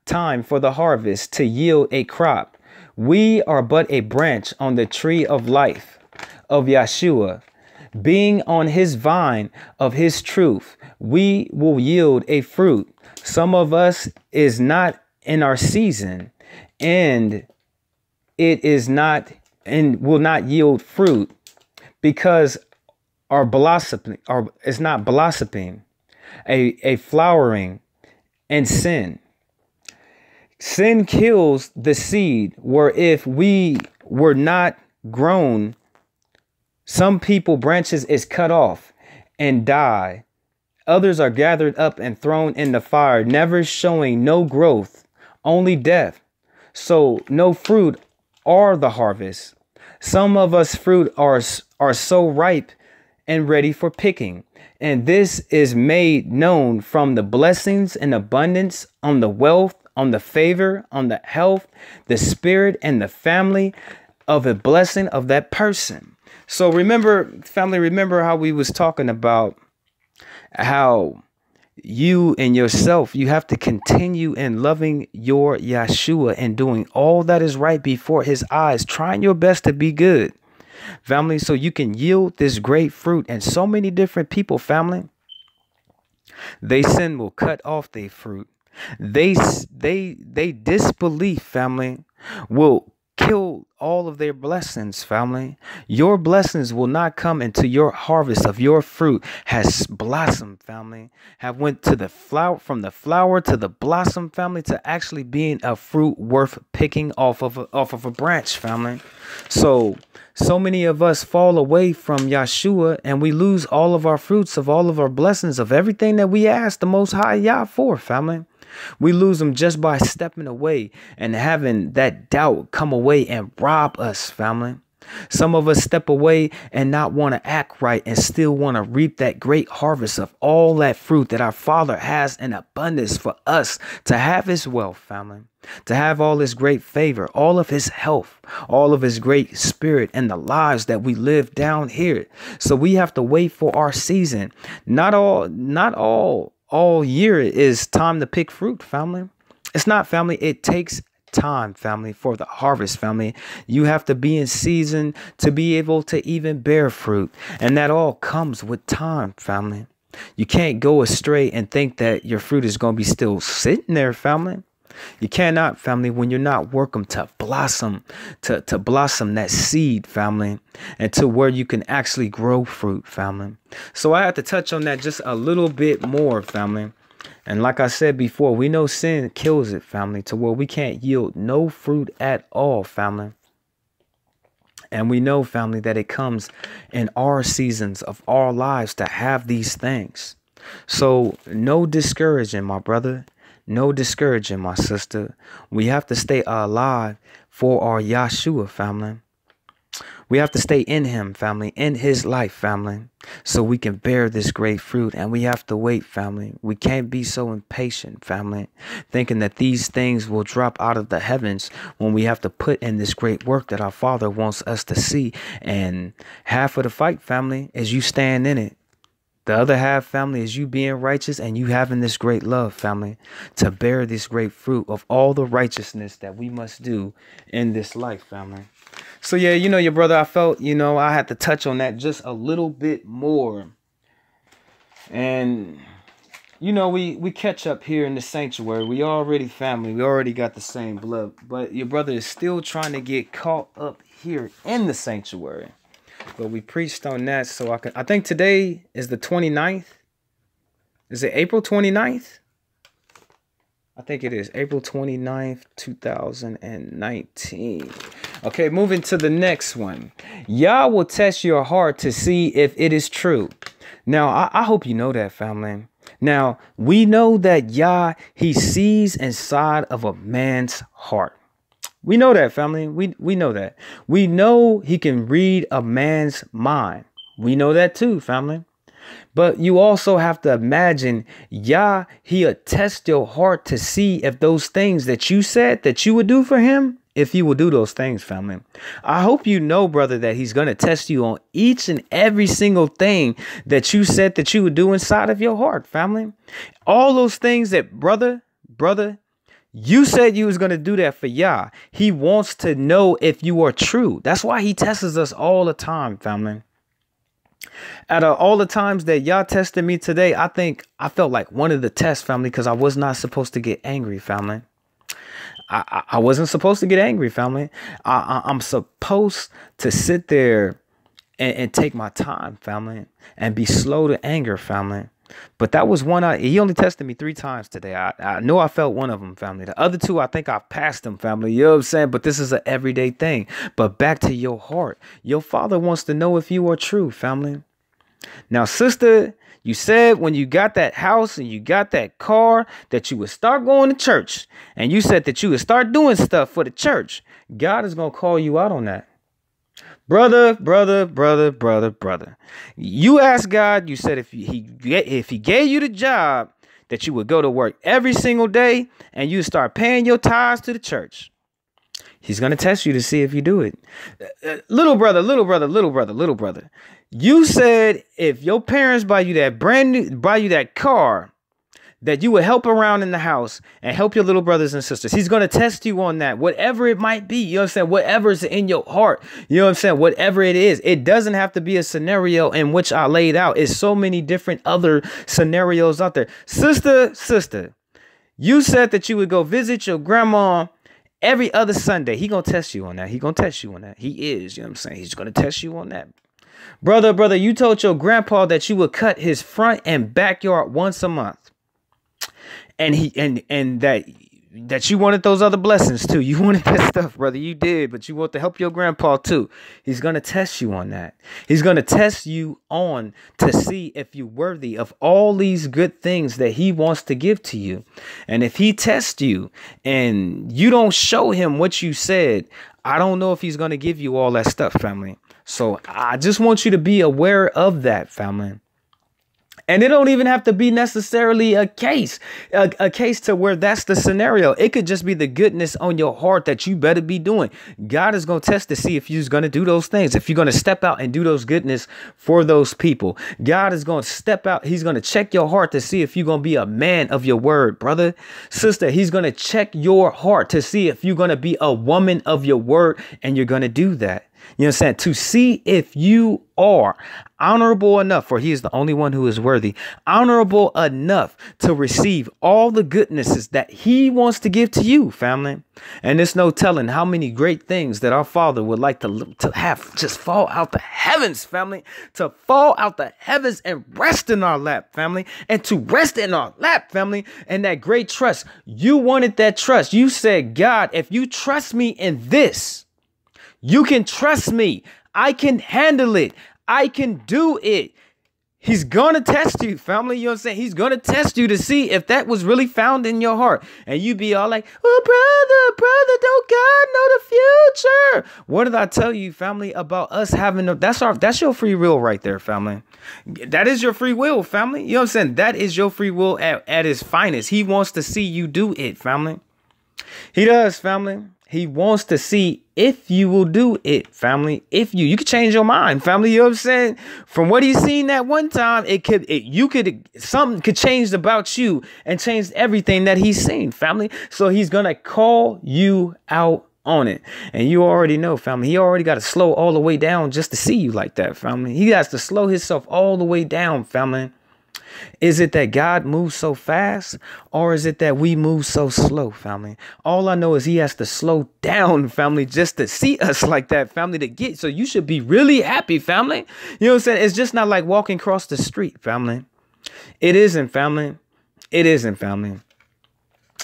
time for the harvest to yield a crop. We are but a branch on the tree of life of Yeshua. Being on his vine of his truth, we will yield a fruit. Some of us is not in our season, and it is not and will not yield fruit because our blossoming is not blossoming, a flowering, and sin. Sin kills the seed, where if we were not grown, some people branches is cut off and die. Others are gathered up and thrown in the fire, never showing no growth, only death. So no fruit or the harvest. Some of us fruit are so ripe and ready for picking. And this is made known from the blessings and abundance on the wealth, on the favor, on the health, the spirit, and the family of a blessing of that person. So remember how we was talking about how you and yourself, you have to continue in loving your Yeshua and doing all that is right before his eyes, trying your best to be good, family, so you can yield this great fruit. And so many different people, family, they sin will cut off their fruit. They disbelief, family, will kill all of their blessings, family. Your blessings will not come until your harvest of your fruit has blossomed, family. Have went to the flower, from the flower to the blossom, family, to actually being a fruit worth picking off of a branch, family. So many of us fall away from Yeshua, and we lose all of our fruits of all of our blessings of everything that we ask the Most High Yah for, family. We lose them just by stepping away and having that doubt come away and rob us, family. Some of us step away and not want to act right and still want to reap that great harvest of all that fruit that our Father has in abundance for us to have his wealth, family, to have all his great favor, all of his health, all of his great spirit, and the lives that we live down here. So we have to wait for our season. Not all year is time to pick fruit, family. It's not, family. It takes time, family, for the harvest, family. You have to be in season to be able to even bear fruit. And that all comes with time, family. You can't go astray and think that your fruit is going to be still sitting there, family. You cannot, family, when you're not working to blossom, to blossom that seed, family, and to where you can actually grow fruit, family. So I have to touch on that just a little bit more, family. And like I said before, we know sin kills it, family, to where we can't yield no fruit at all, family. And we know, family, that it comes in our seasons of our lives to have these things. So no discouraging, my brother. No discouraging, my sister. We have to stay alive for our Yeshua, family. We have to stay in him, family, in his life, family, so we can bear this great fruit. And we have to wait, family. We can't be so impatient, family, thinking that these things will drop out of the heavens when we have to put in this great work that our Father wants us to see. And half of the fight, family, is you staying in it. The other half, family, is you being righteous and you having this great love, family, to bear this great fruit of all the righteousness that we must do in this life, family. So, yeah, your brother, I felt, I had to touch on that just a little bit more. And, we catch up here in the sanctuary. We already family. We already got the same blood. But your brother is still trying to get caught up here in the sanctuary. But we preached on that, so I think today is the 29th. Is it April 29th? I think it is April 29th, 2019. Okay, moving to the next one. Yah will test your heart to see if it is true. Now, I hope you know that, family. Now, we know that Yah, he sees inside of a man's heart. We know that, family. We know that. We know he can read a man's mind. We know that too, family. But you also have to imagine, Yah, he'll test your heart to see if those things that you said that you would do for him, if you will do those things, family. I hope you know, brother, that he's going to test you on each and every single thing that you said that you would do inside of your heart, family. All those things that, brother, you said you was going to do that for Yah. He wants to know if you are true. That's why he tests us all the time, family. Out of all the times that Yah tested me today, I think I felt like one of the tests, family, because I was not supposed to get angry, family. I wasn't supposed to get angry, family. I'm supposed to sit there and take my time, family, and be slow to anger, family. But that was one. He only tested me 3 times today. I know I felt one of them, family. The other 2, I think I passed them, family. You know what I'm saying? But this is an everyday thing. But back to your heart. Your father wants to know if you are true, family. Now, sister, you said when you got that house and you got that car that you would start going to church. And you said that you would start doing stuff for the church. God is going to call you out on that. Brother. You asked God, you said if he gave you the job that you would go to work every single day and you start paying your tithes to the church. He's going to test you to see if you do it. Little brother. You said if your parents buy you that car, that you would help around in the house and help your little brothers and sisters. He's going to test you on that, whatever it might be. You know what I'm saying? Whatever's in your heart. You know what I'm saying? Whatever it is, it doesn't have to be a scenario in which I laid out. It's so many different other scenarios out there. Sister, you said that you would go visit your grandma every other Sunday. He going to test you on that. He going to test you on that. He is, you know what I'm saying? He's going to test you on that. Brother, you told your grandpa that you would cut his front and backyard once a month. And that you wanted those other blessings too. You wanted that stuff, brother. You did, but you want to help your grandpa too. He's going to test you on that. He's going to test you on to see if you're worthy of all these good things that he wants to give to you. And if he tests you and you don't show him what you said, I don't know if he's going to give you all that stuff, family. So I just want you to be aware of that, family. And it don't even have to be necessarily a case to where that's the scenario. It could just be the goodness on your heart that you better be doing. God is going to test to see if you're going to do those things. If you're going to step out and do those goodness for those people. God is going to step out. He's going to check your heart to see if you're going to be a man of your word, brother, sister. He's going to check your heart to see if you're going to be a woman of your word and you're going to do that. You know what I'm saying? To see if you are honorable enough, for he is the only one who is worthy, honorable enough to receive all the goodnesses that he wants to give to you, family. And there's no telling how many great things that our Father would like to have just fall out the heavens, family, to fall out the heavens and rest in our lap, family, and to rest in our lap, family, and that great trust. You wanted that trust. You said, God, if you trust me in this, you can trust me. I can handle it. I can do it. He's going to test you, family. You know what I'm saying? He's going to test you to see if that was really found in your heart. And you be all like, oh, brother, don't God know the future? What did I tell you, family, about us having that's your free will right there, family. That is your free will, family. You know what I'm saying? That is your free will at its finest. He wants to see you do it, family. He does, family. He wants to see if you will do it, family. If you could change your mind, family. You know what I'm saying? From what he's seen that one time, something could change about you and change everything that he's seen, family. So he's going to call you out on it. And you already know, family, he already got to slow all the way down just to see you like that, family. He has to slow himself all the way down, family. Is it that God moves so fast, or is it that we move so slow, family? All I know is he has to slow down, family, just to see us like that, family, to get. So you should be really happy, family. You know what I'm saying? It's just not like walking across the street, family. It isn't, family. It isn't, family.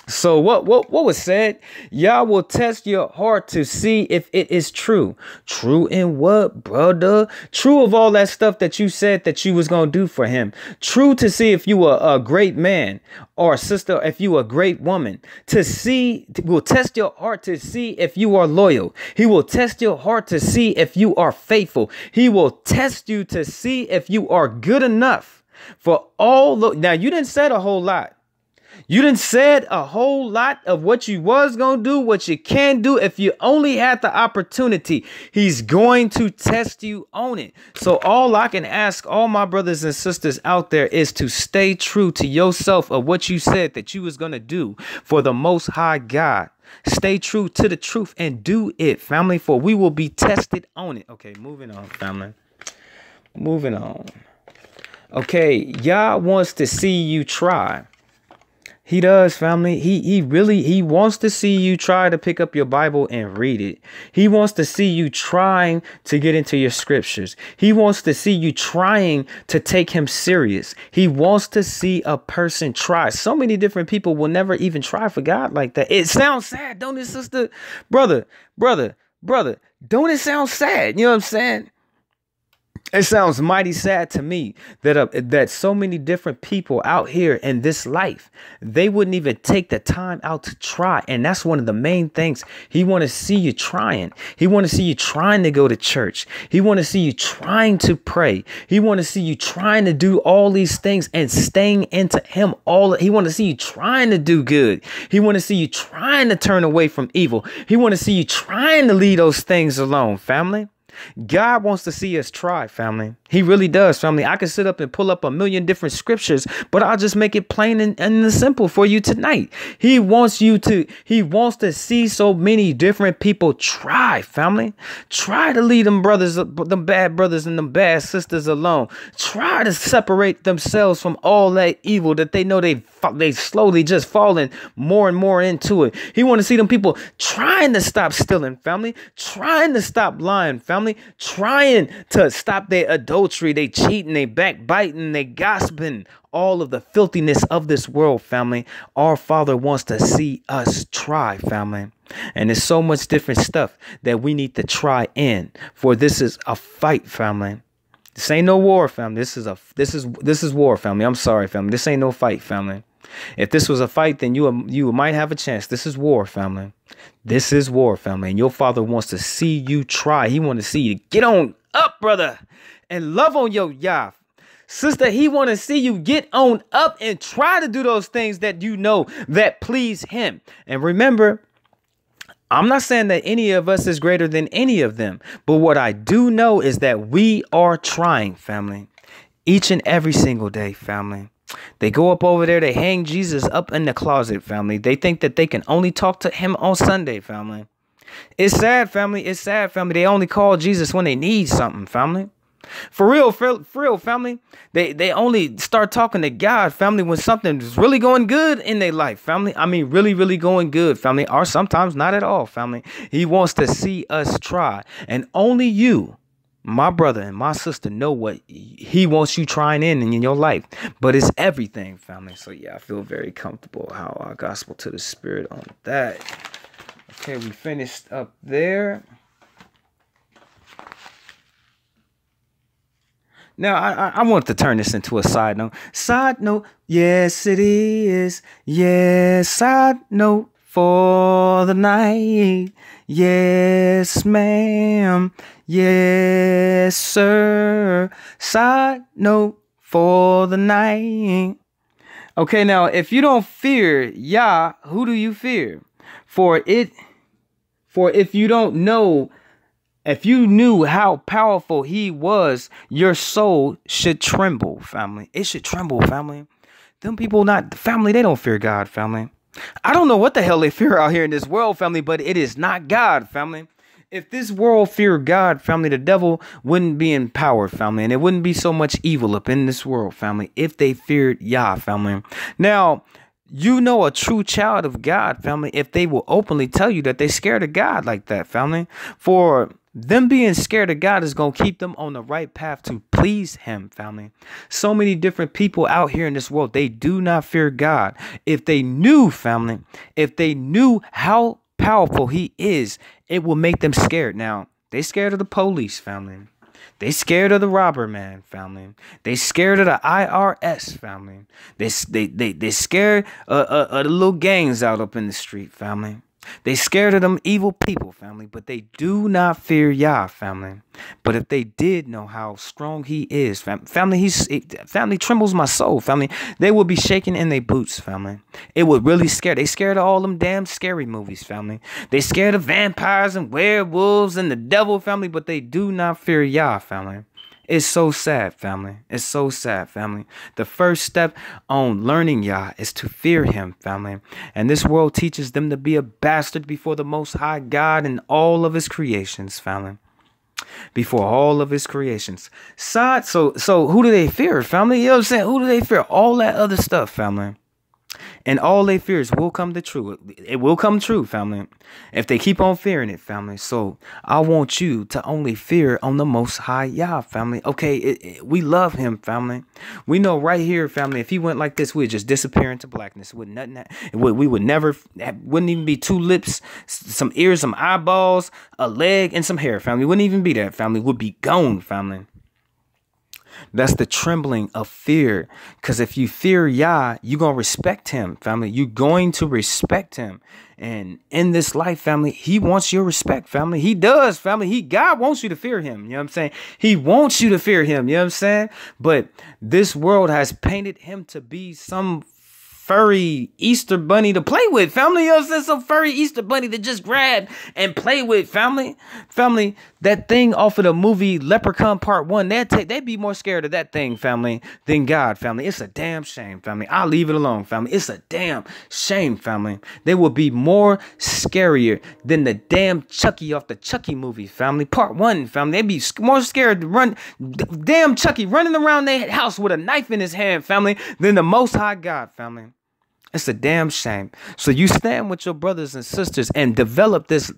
So what was said? Yah will test your heart to see if it is true. True in what, brother? True of all that stuff that you said that you was going to do for him. True to see if you were a great man, or sister, if you a great woman. To see, will test your heart to see if you are loyal. He will test your heart to see if you are faithful. He will test you to see if you are good enough for all. Now, you didn't say a whole lot. You done said a whole lot of what you was going to do, what you can do. If you only had the opportunity, he's going to test you on it. So all I can ask all my brothers and sisters out there is to stay true to yourself of what you said that you was going to do for the Most High God. Stay true to the truth and do it, family, for we will be tested on it. Okay, moving on, family. Moving on. Okay, Yah wants to see you try. He does, family. He wants to see you try to pick up your Bible and read it. He wants to see you trying to get into your scriptures. He wants to see you trying to take him serious. He wants to see a person try. So many different people will never even try for God like that. It sounds sad, don't it, sister? Brother. Don't it sound sad? You know what I'm saying? It sounds mighty sad to me that so many different people out here in this life, they wouldn't even take the time out to try. And that's one of the main things. He want to see you trying. He want to see you trying to go to church. He want to see you trying to pray. He want to see you trying to do all these things and staying into him. He want to see you trying to do good. He want to see you trying to turn away from evil. He want to see you trying to leave those things alone, family. God wants to see us try, family. He really does, family. I can sit up and pull up a million different scriptures, but I'll just make it plain and simple for you tonight. He wants to see so many different people try, family. Try to leave them bad brothers and them bad sisters alone. Try to separate themselves from all that evil that they know they slowly just falling more and more into it. He want to see them people trying to stop stealing, family. Trying to stop lying, family. Trying to stop their adultery, they cheating, they backbiting, they gossiping, all of the filthiness of this world, family. Our Father wants to see us try, family. And there's so much different stuff that we need to try in, for this is a fight, family. This ain't no war, family. This is war, family. I'm sorry, family. This ain't no fight, family. If this was a fight, then you might have a chance. This is war, family. This is war, family. And your Father wants to see you try. He wants to see you get on up, brother, and love on your Yah. Sister, he want to see you get on up and try to do those things that you know that please him. And remember, I'm not saying that any of us is greater than any of them. But what I do know is that we are trying, family, each and every single day, family. They go up over there. They hang Jesus up in the closet, family. They think that they can only talk to him on Sunday, family. It's sad, family. It's sad, family. They only call Jesus when they need something, family. For real, family. They only start talking to God, family, when something's really going good in their life, family. I mean, really, really going good, family. Or sometimes not at all, family. He wants to see us try. And only you, my brother and my sister, know what he wants you trying in your life. But it's everything, family. So yeah, I feel very comfortable how our gospel to the spirit on that. Okay, we finished up there. Now, I want to turn this into a side note. Side note, yes, it is. Yes, side note for the night. Yes, ma'am. Yes, sir. Side note for the night. Okay, now, if you don't fear Yah, who do you fear? For if you don't know, if you knew how powerful he was, your soul should tremble, family. It should tremble, family. Them people not, family, they don't fear God, family. I don't know what the hell they fear out here in this world, family, but it is not God, family. If this world feared God, family, the devil wouldn't be in power, family, and it wouldn't be so much evil up in this world, family, if they feared Yah, family. Now, you know a true child of God, family, if they will openly tell you that they're scared of God like that, family. For them being scared of God is going to keep them on the right path to please him, family. So many different people out here in this world, they do not fear God. If they knew, family, if they knew how powerful he is, it will make them scared. Now, they scared of the police, family. They scared of the robber man, family. They scared of the IRS, family. They scared of the little gangs out up in the street, family. They scared of them evil people, family, but they do not fear Yah, family. But if they did know how strong he is, family, family trembles my soul, family. They would be shaking in their boots, family. It would really scare. They scared of all them damn scary movies, family. They scared of vampires and werewolves and the devil, family, but they do not fear Yah, family. It's so sad, family. It's so sad, family. The first step on learning Yah is to fear him, family. And this world teaches them to be a bastard before the Most High God and all of his creations, family. Before all of his creations. So who do they fear, family? You know what I'm saying? Who do they fear? All that other stuff, family. And all their fears will come to true. It will come true, family, if they keep on fearing it, family. So I want you to only fear on the Most High Yah, family. Okay, we love him, family. We know right here, family, if he went like this, we'd just disappear into blackness. We would never, wouldn't even be two lips, some ears, some eyeballs, a leg, and some hair, family. Wouldn't even be that, family. Would be gone, family. That's the trembling of fear. Because if you fear Yah, you're going to respect him, family. You're going to respect him. And in this life, family, he wants your respect, family. He does, family. God wants you to fear him. You know what I'm saying? He wants you to fear him. You know what I'm saying? But this world has painted him to be some furry Easter bunny to play with, family. You know what I'm saying? Some furry Easter bunny to just grab and play with, family. Family, that thing off of the movie Leprechaun Part 1, they'd be more scared of that thing, family, than God, family. It's a damn shame, family. I'll leave it alone, family. It's a damn shame, family. They will be more scarier than the damn Chucky off the Chucky movie, family. Part 1, family. They'd be more scared to run, damn Chucky running around their house with a knife in his hand, family, than the Most High God, family. It's a damn shame. So you stand with your brothers and sisters and develop this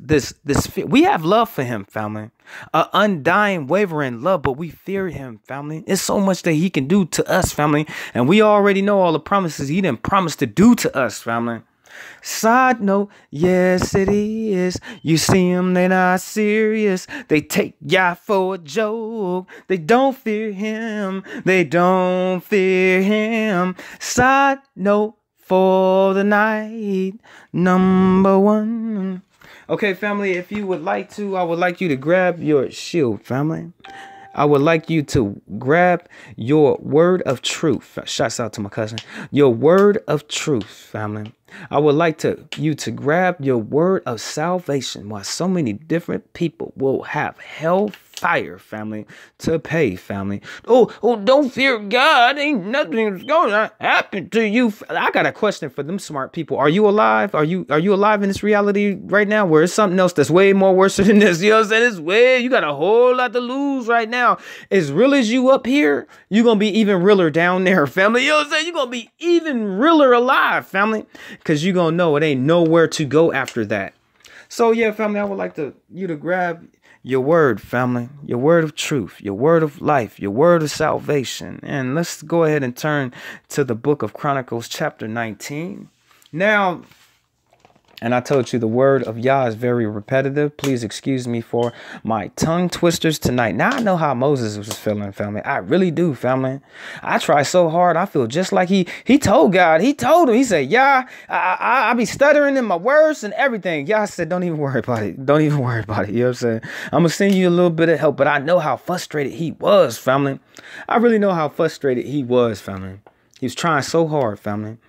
fear. We have love for him, family. An undying, wavering love, but we fear him, family. It's so much that he can do to us, family. And we already know all the promises he didn't promise to do to us, family. Side note, yes, it is. You see them, they're not serious. They take Yah for a joke. They don't fear him. They don't fear him. Side note, for the night, number one. Okay, family, if you would like to, I would like you to grab your shield, family. I would like you to grab your word of truth. Shouts out to my cousin. Your word of truth, family. I would like you to grab your word of salvation. Why so many different people will have hellfire, family, to pay, family. Oh, don't fear God. Ain't nothing going to happen to you. I got a question for them smart people. Are you alive? Are you alive in this reality right now where it's something else that's way more worse than this? You know what I'm saying? You got a whole lot to lose right now. As real as you up here, you're going to be even realer down there, family. You know what I'm saying? You're going to be even realer alive, family. Because you're going to know it ain't nowhere to go after that. So, yeah, family, I would like you to grab your word, family, your word of truth, your word of life, your word of salvation. And let's go ahead and turn to the book of Chronicles, chapter 19. Now, and I told you the word of Yah is very repetitive. Please excuse me for my tongue twisters tonight. Now I know how Moses was feeling, family. I really do, family. I try so hard. I feel just like he told God. He told him. He said, Yah, I be stuttering in my words and everything. Yah said, don't even worry about it. Don't even worry about it. You know what I'm saying? I'm going to send you a little bit of help. But I know how frustrated he was, family. I really know how frustrated he was, family. He was trying so hard, family.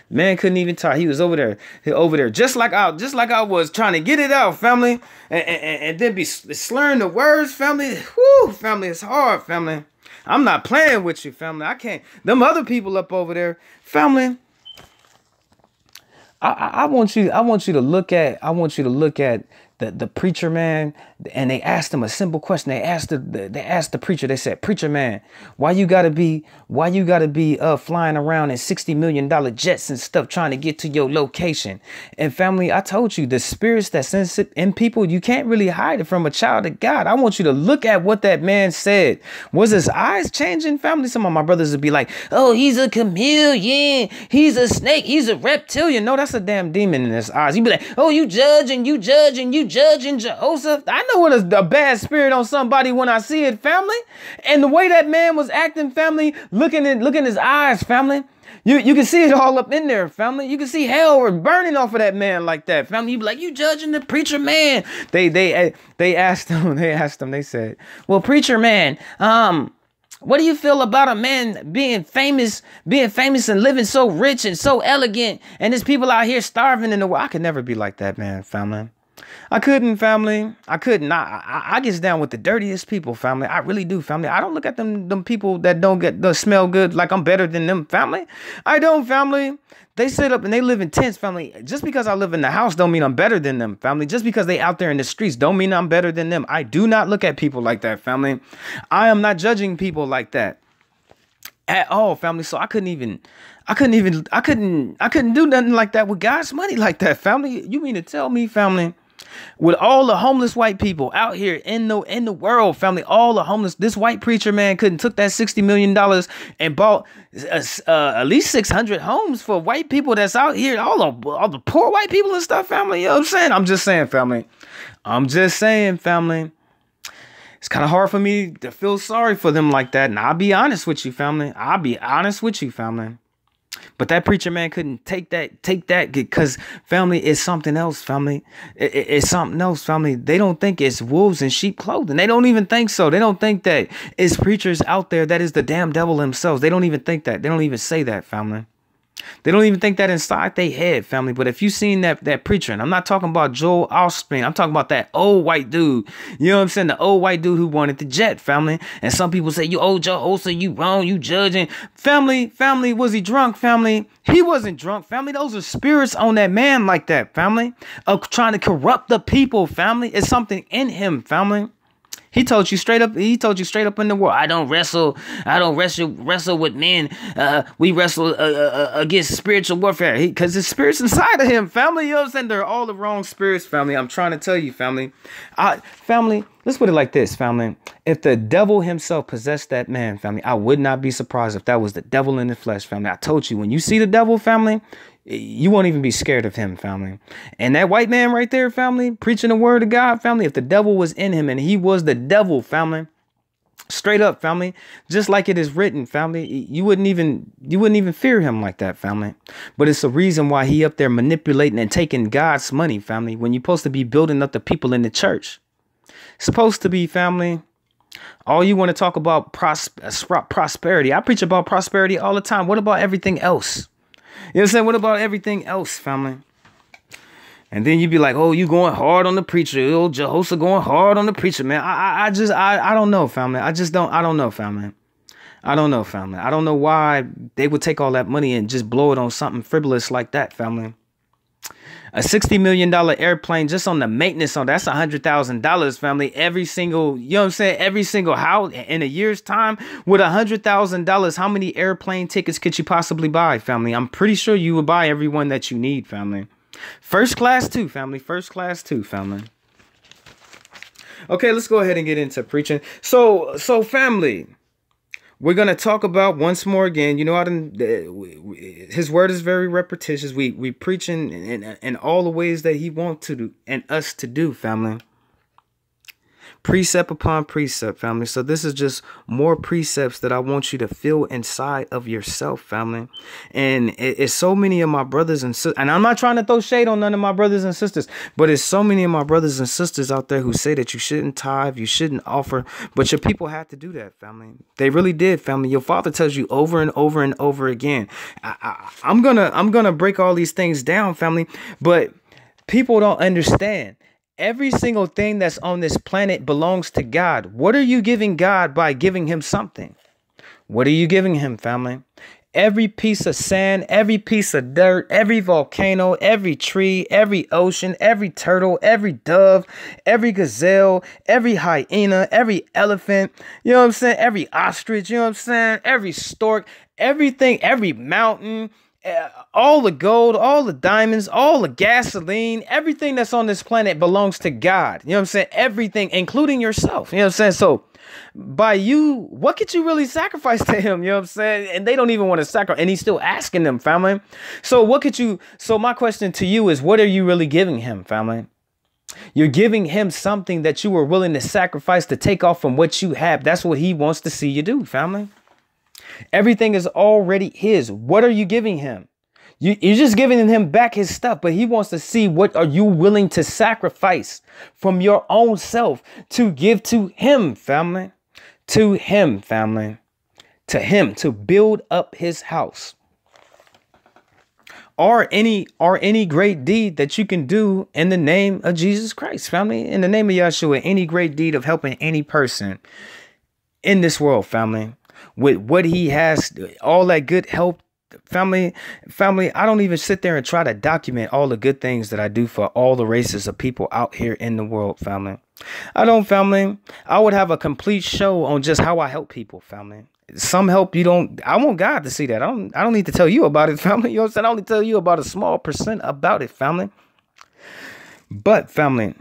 Man couldn't even talk. He was over there, just like I was trying to get it out, family, and then be slurring the words, family. Whoo, family, it's hard, family. I'm not playing with you, family. I can't. Them other people up over there, family. I want you to look at the preacher man, and they asked him a simple question. They asked the preacher. They said, "Preacher man, why you gotta be flying around in $60 million jets and stuff trying to get to your location?" And family, I told you, the spirits that sense in people, you can't really hide it from a child of God. I want you to look at what that man said. Was his eyes changing, family? Some of my brothers would be like, "Oh, he's a chameleon, he's a snake, he's a reptilian." No, that's a damn demon in his eyes. He'd be like, "Oh, you judging Jehoshaphat." I know what a bad spirit on somebody when I see it, family. And the way that man was acting, family, looking in his eyes, family. You can see it all up in there, family. You can see hell burning off of that man like that, family. You be like, "You judging the preacher man?" They asked him. They said, "Well, preacher man, what do you feel about a man being famous and living so rich and so elegant, and there's people out here starving in the world?" I could never be like that, man, family. I couldn't, family. I couldn't. I get down with the dirtiest people, family. I really do, family. I don't look at them people that don't smell good like I'm better than them, family. I don't, family. They sit up and they live in tents, family. Just because I live in the house don't mean I'm better than them, family. Just because they out there in the streets don't mean I'm better than them. I do not look at people like that, family. I am not judging people like that at all, family. So I couldn't do nothing like that with God's money like that, family. You mean to tell me, family, with all the homeless white people out here in the world, family, all the homeless, this white preacher man couldn't took that $60 million and bought at least 600 homes for white people that's out here, all the poor white people and stuff, family. You know what I'm saying? I'm just saying, family. It's kind of hard for me to feel sorry for them like that. And I'll be honest with you, family. But that preacher man couldn't take that because, family, it's something else, family. It's something else, family. They don't think it's wolves in sheep clothing. They don't even think so. They don't think that it's preachers out there that is the damn devil themselves. They don't even think that. They don't even say that, family. They don't even think that inside their head, family. But if you seen that preacher, and I'm not talking about Joel Osteen, I'm talking about that old white dude. You know what I'm saying? The old white dude who wanted the jet, family. And some people say, "You old Jehoshaphat, you wrong, you judging." Family, was he drunk, family? He wasn't drunk, family. Those are spirits on that man like that, family. Of trying to corrupt the people, family. It's something in him, family. He told you straight up in the world, I don't wrestle with men. We wrestle against spiritual warfare. Because the spirits inside of him, family. You know what I'm saying? They're all the wrong spirits, family. I'm trying to tell you, family. Family, let's put it like this, family. If the devil himself possessed that man, family, I would not be surprised if that was the devil in the flesh, family. I told you, when you see the devil, family, you won't even be scared of him, family. And that white man right there, family, preaching the word of God, family, if the devil was in him and he was the devil, family, straight up, family, just like it is written, family, you wouldn't even fear him like that, family. But it's the reason why he up there manipulating and taking God's money, family, when you're supposed to be building up the people in the church. Supposed to be, family. All you want to talk about prosperity. I preach about prosperity all the time. What about everything else? You know what I'm saying? What about everything else, family? And then you be like, "Oh, you going hard on the preacher. Oh, Jehoshaphat going hard on the preacher, man." I don't know, family. I don't know, family. I don't know why they would take all that money and just blow it on something frivolous like that, family. A $60 million airplane just on the maintenance on that's $100,000, family. Every single, you know what I'm saying? Every single house in a year's time with $100,000. How many airplane tickets could you possibly buy, family? I'm pretty sure you would buy every one that you need, family. First class too, family. Okay, let's go ahead and get into preaching. So family, we're going to talk about once more again, you know, his word is very repetitious. We preaching in all the ways that he wants to do and us to do, family. Precept upon precept, family. So this is just more precepts that I want you to feel inside of yourself, family. And it's so many of my brothers and sisters, and I'm not trying to throw shade on none of my brothers and sisters, but it's so many of my brothers and sisters out there who say that you shouldn't tithe, you shouldn't offer, but your people had to do that, family. They really did, family. Your father tells you over and over and over again. I'm gonna break all these things down, family, but people don't understand. Every single thing that's on this planet belongs to God. What are you giving God by giving him something? What are you giving him, family? every piece of sand, every piece of dirt, every volcano, every tree, every ocean, every turtle, every dove, every gazelle, every hyena, every elephant, you know what I'm saying? Every ostrich, you know what I'm saying? Every stork, everything, every mountain, all the gold, all the diamonds, all the gasoline, everything that's on this planet belongs to God. You know what I'm saying? Everything, including yourself. You know what I'm saying? So by you, what could you really sacrifice to him? You know what I'm saying? And they don't even want to sacrifice. And he's still asking them, family. So my question to you is, what are you really giving him, family? You're giving him something that you were willing to sacrifice to take off from what you have. That's what he wants to see you do, family. Everything is already his. What are you giving him? You're just giving him back his stuff, but he wants to see what are you willing to sacrifice from your own self to give to him, family. To him, family. To him, to build up his house. Or any great deed that you can do in the name of Jesus Christ, family. In the name of Yahshua, any great deed of helping any person in this world, family. With what he has, all that good help, family, I don't even sit there and try to document all the good things that I do for all the races of people out here in the world, family. I don't, family. I would have a complete show on just how I help people, family. Some help you don't. I want God to see that. I don't need to tell you about it, family. You know what I'm saying? I only tell you about a small percent about it, family. But, family,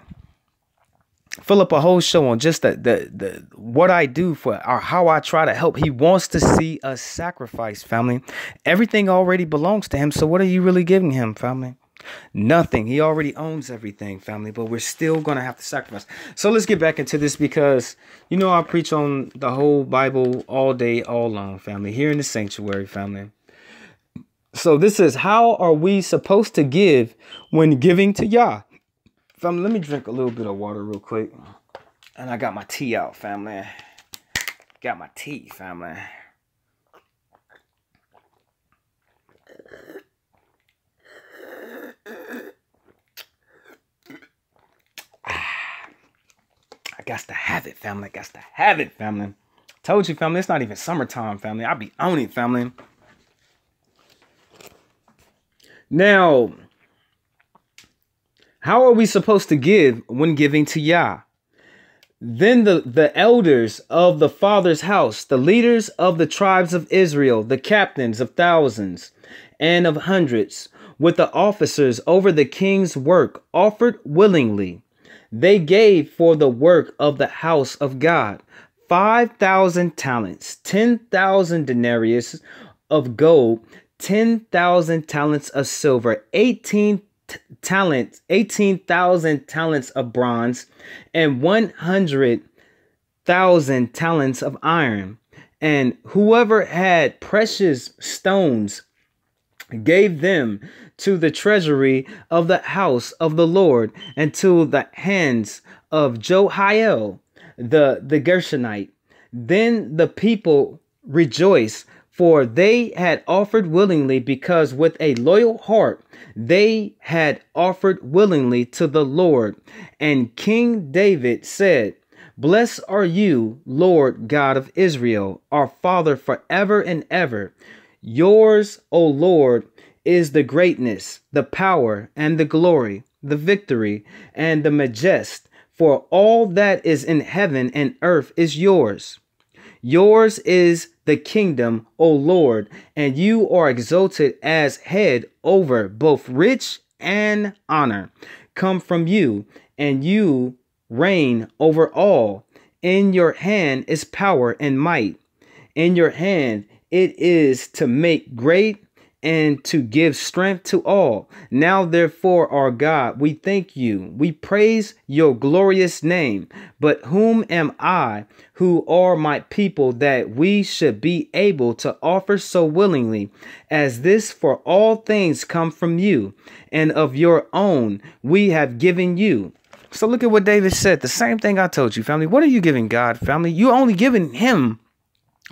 fill up a whole show on just the what I do for or how I try to help. He wants to see us sacrifice, family. Everything already belongs to him. So what are you really giving him, family? Nothing. He already owns everything, family, but we're still going to have to sacrifice. So let's get back into this because, you know, I preach on the whole Bible all day, all long, family, here in the sanctuary, family. So this is, how are we supposed to give when giving to Yah? Family, let me drink a little bit of water real quick. And I got my tea out, family. Got my tea, family. I got to have it, family. Got to have it, family. Told you, family, it's not even summertime, family. I be on it, family. Now, how are we supposed to give when giving to Yah? Then the elders of the Father's house, the leaders of the tribes of Israel, the captains of thousands and of hundreds, with the officers over the king's work, offered willingly. They gave for the work of the house of God 5,000 talents, 10,000 denarius of gold, 10,000 talents of silver, 18,000 talents of bronze, and 100,000 talents of iron. And whoever had precious stones gave them to the treasury of the house of the Lord, and to the hands of Johiel the Gershonite. Then the people rejoiced, for they had offered willingly, because with a loyal heart they had offered willingly to the Lord. And King David said, "Blessed are you, Lord God of Israel, our Father forever and ever. Yours, O Lord, is the greatness, the power, and the glory, the victory, and the majesty, for all that is in heaven and earth is yours. Yours is the kingdom, O Lord, and you are exalted as head over both rich and honor come from you, and you reign over all. In your hand is power and might. In your hand it is to make great and to give strength to all. Now, therefore, our God, we thank you. We praise your glorious name. But whom am I, who are my people, that we should be able to offer so willingly as this? For all things come from you, and of your own we have given you." So look at what David said. The same thing I told you, family. What are you giving God, family? You're only giving him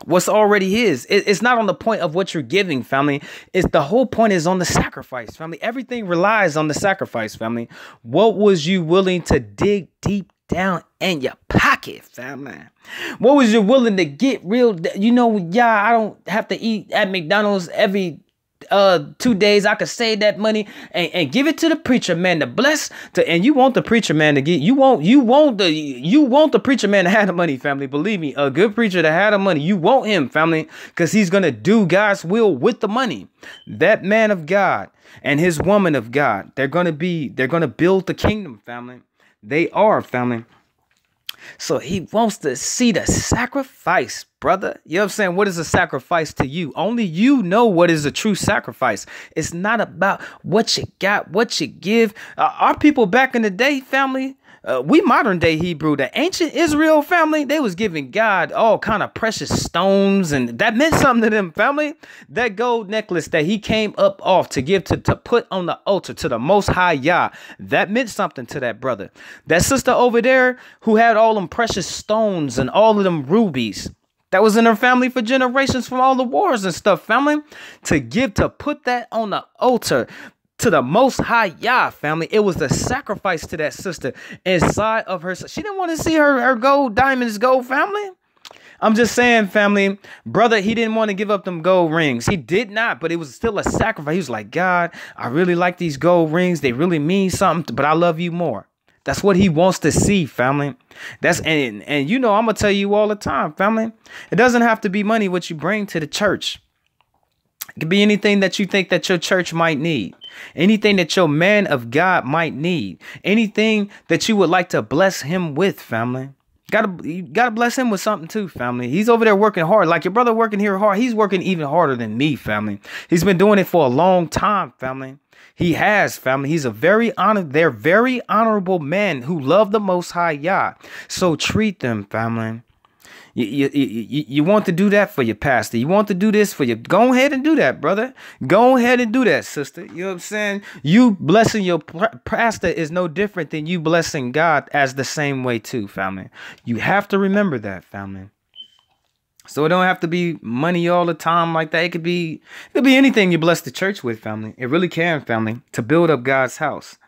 what's already his. It's not on the point of what you're giving, family. It's the whole point is on the sacrifice, family. Everything relies on the sacrifice, family. What was you willing to dig deep down in your pocket, family. What was you willing to get real? You know, yeah, I don't have to eat at McDonald's every 2 days. I could save that money and give it to the preacher man to bless and you want the preacher man to get, you want the preacher man to have the money, family. Believe me, a good preacher to have the money. You want him, family, because he's going to do God's will with the money. That man of God and his woman of God, they're going to build the kingdom, family. They are, family. So he wants to see the sacrifice, brother. You know what I'm saying? What is a sacrifice to you? Only you know what is a true sacrifice. It's not about what you got, what you give. Our people back in the day, family, we modern day Hebrew, the ancient Israel family, they was giving God all kind of precious stones, and that meant something to them, family. That gold necklace that he came up off to give to put on the altar to the Most High Yah, that meant something to that brother. That sister over there who had all them precious stones and all of them rubies, that was in her family for generations from all the wars and stuff, family. To put that on the altar to the Most High Yah, family. It was the sacrifice to that sister inside of her. She didn't want to see her gold diamonds go, family. I'm just saying, family, brother, he didn't want to give up them gold rings. He did not, but it was still a sacrifice. He was like, God, I really like these gold rings. They really mean something, but I love you more. That's what he wants to see, family. And you know, I'm going to tell you all the time, family. It doesn't have to be money what you bring to the church. It could be anything that you think that your church might need. Anything that your man of God might need. Anything that you would like to bless him with, family. You gotta bless him with something too, family. He's over there working hard. Like your brother working here hard. He's working even harder than me, family. He's been doing it for a long time, family. He has, family. He's a they're very honorable men who love the Most High Yah. So treat them, family. You want to do that for your pastor. You want to do this for you. Go ahead and do that, brother. Go ahead and do that, sister. You know what I'm saying? You blessing your pastor is no different than you blessing God as the same way too, family. You have to remember that, family. So it don't have to be money all the time like that. It could be anything you bless the church with, family. It really can, family, to build up God's house.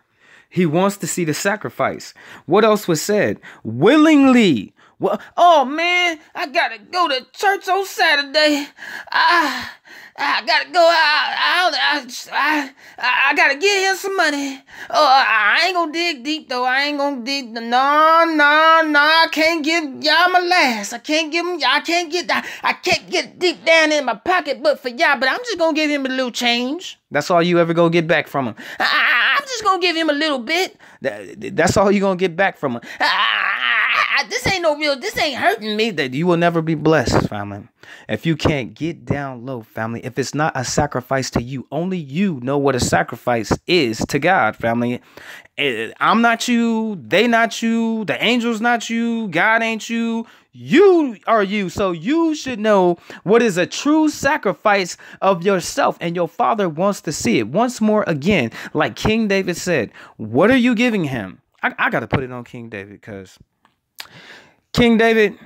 He wants to see the sacrifice. What else was said? Willingly. Well, oh man, I gotta go to church on Saturday. I gotta go. I gotta get him some money. Oh, I ain't gonna dig deep though. I ain't gonna dig. No. I can't give y'all my last. I can't get deep down in my pocketbook for y'all. But I'm just gonna give him a little change. That's all you ever gonna get back from him. I'm just gonna give him a little bit. That's all you gonna get back from him. This ain't hurting me. That you will never be blessed, family. If you can't get down low, family, if it's not a sacrifice to you, only you know what a sacrifice is to God, family. I'm not you. They not you. The angel's not you. God ain't you. You are you. So you should know what is a true sacrifice of yourself. And your Father wants to see it. Once more again, like King David said, what are you giving him? I got to put it on King David because King David,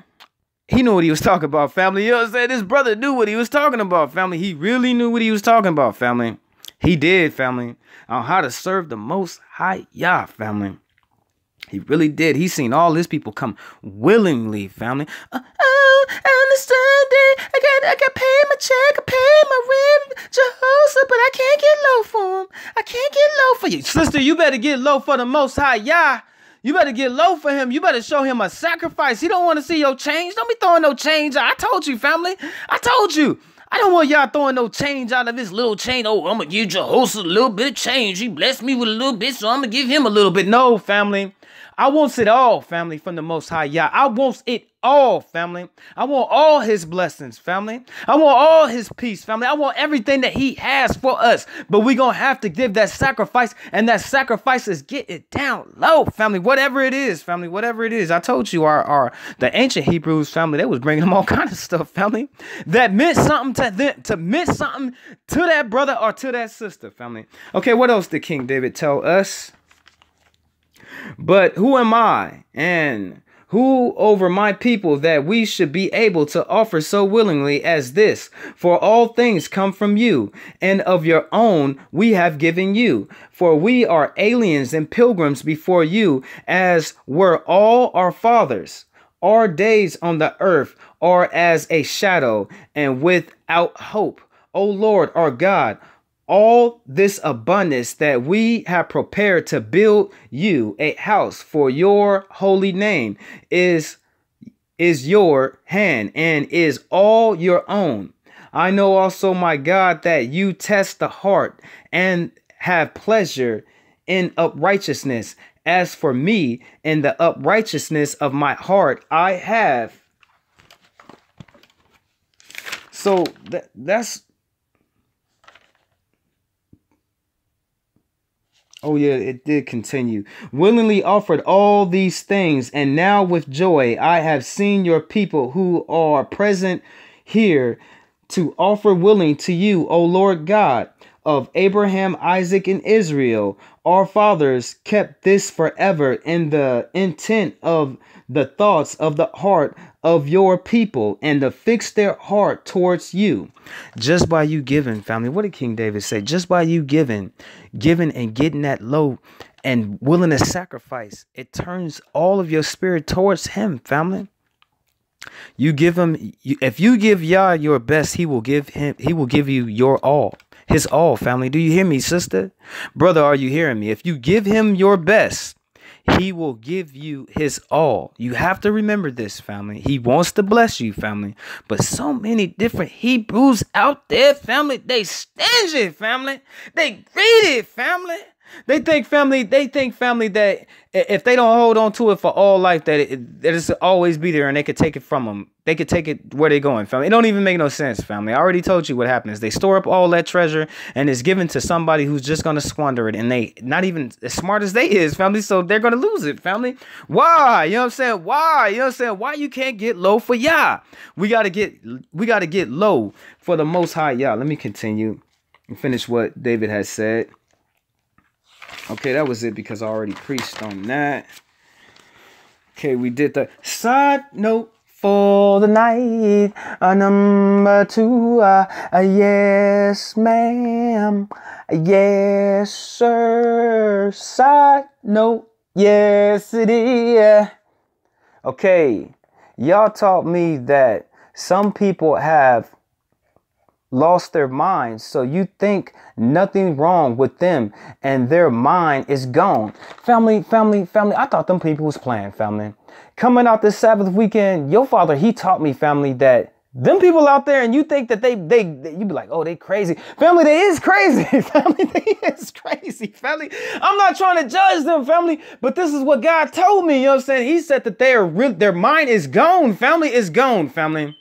he knew what he was talking about, family. You know what I'm saying? This brother knew what he was talking about, family. He really knew what he was talking about, family. He did, family, on how to serve the Most High Yah, family. He really did. He's seen all his people come willingly, family. I understand it. I got pay my check, I pay my rent, Jehoshaphat, but I can't get low for him. I can't get low for you. Sister, you better get low for the Most High Yah. You better get low for him. You better show him a sacrifice. He don't want to see your change. Don't be throwing no change. I told you, family. I told you. I don't want y'all throwing no change out of this little change. Oh, I'm going to give Jehoshaphat a little bit of change. He blessed me with a little bit, so I'm going to give him a little bit. No, family. I want it all, family, from the Most High Yah. I want it all, family. I want all his blessings, family. I want all his peace, family. I want everything that he has for us. But we're going to have to give that sacrifice, and that sacrifice is get it down low, family. Whatever it is, family, whatever it is. I told you the ancient Hebrews, family, they was bringing them all kind of stuff, family, that meant something to them, to meant something to that brother or to that sister, family. Okay, what else did King David tell us? But who am I and Who over my people that we should be able to offer so willingly as this? For all things come from you, and of your own we have given you. For we are aliens and pilgrims before you, as were all our fathers. Our days on the earth are as a shadow, and without hope. O Lord our God, all this abundance that we have prepared to build you a house for your holy name is your hand and is all your own. I know also, my God, that you test the heart and have pleasure in uprightness. As for me, in the uprightness of my heart, I have. So that's. Oh, yeah, it did continue. Willingly offered all these things, and now with joy I have seen your people who are present here to offer willing to you, O Lord God of Abraham, Isaac, and Israel. Our fathers kept this forever in the intent of the thoughts of the heart of your people and to fix their heart towards you. Just by you giving, family, what did King David say? Just by you giving and getting that low and willing to sacrifice, it turns all of your spirit towards him, family. You give him, if you give Yah your best, he will give you your all. His all, family. Do you hear me, sister? Brother, are you hearing me? If you give him your best, he will give you his all. You have to remember this, family. He wants to bless you, family. But so many different Hebrews out there, family, they stingy, family. They greedy, family. They think, family, that if they don't hold on to it for all life, that it'll always be there and they could take it from them. They could take it where they're going, family. It don't even make no sense, family. I already told you what happens. They store up all that treasure and it's given to somebody who's just going to squander it. And they not even as smart as they is, family. So they're going to lose it, family. Why? You know what I'm saying? Why? You know what I'm saying? Why you can't get low for Yah? We got to get low for the Most High Yah. Let me continue and finish what David has said. Okay, that was it because I already preached on that. Okay, we did the side note for the night. Number 2, yes, ma'am. Yes, sir. Side note, yes, it is. Okay, y'all taught me that some people have lost their minds, so you think nothing wrong with them and their mind is gone. Family, I thought them people was playing, family. Coming out this Sabbath weekend, your father, he taught me, family, that them people out there, and you think that you be like, oh, they crazy. Family, they is crazy. Family, they is crazy. Family, I'm not trying to judge them, family, but this is what God told me. You know what I'm saying? He said that their mind is gone. Family is gone, family.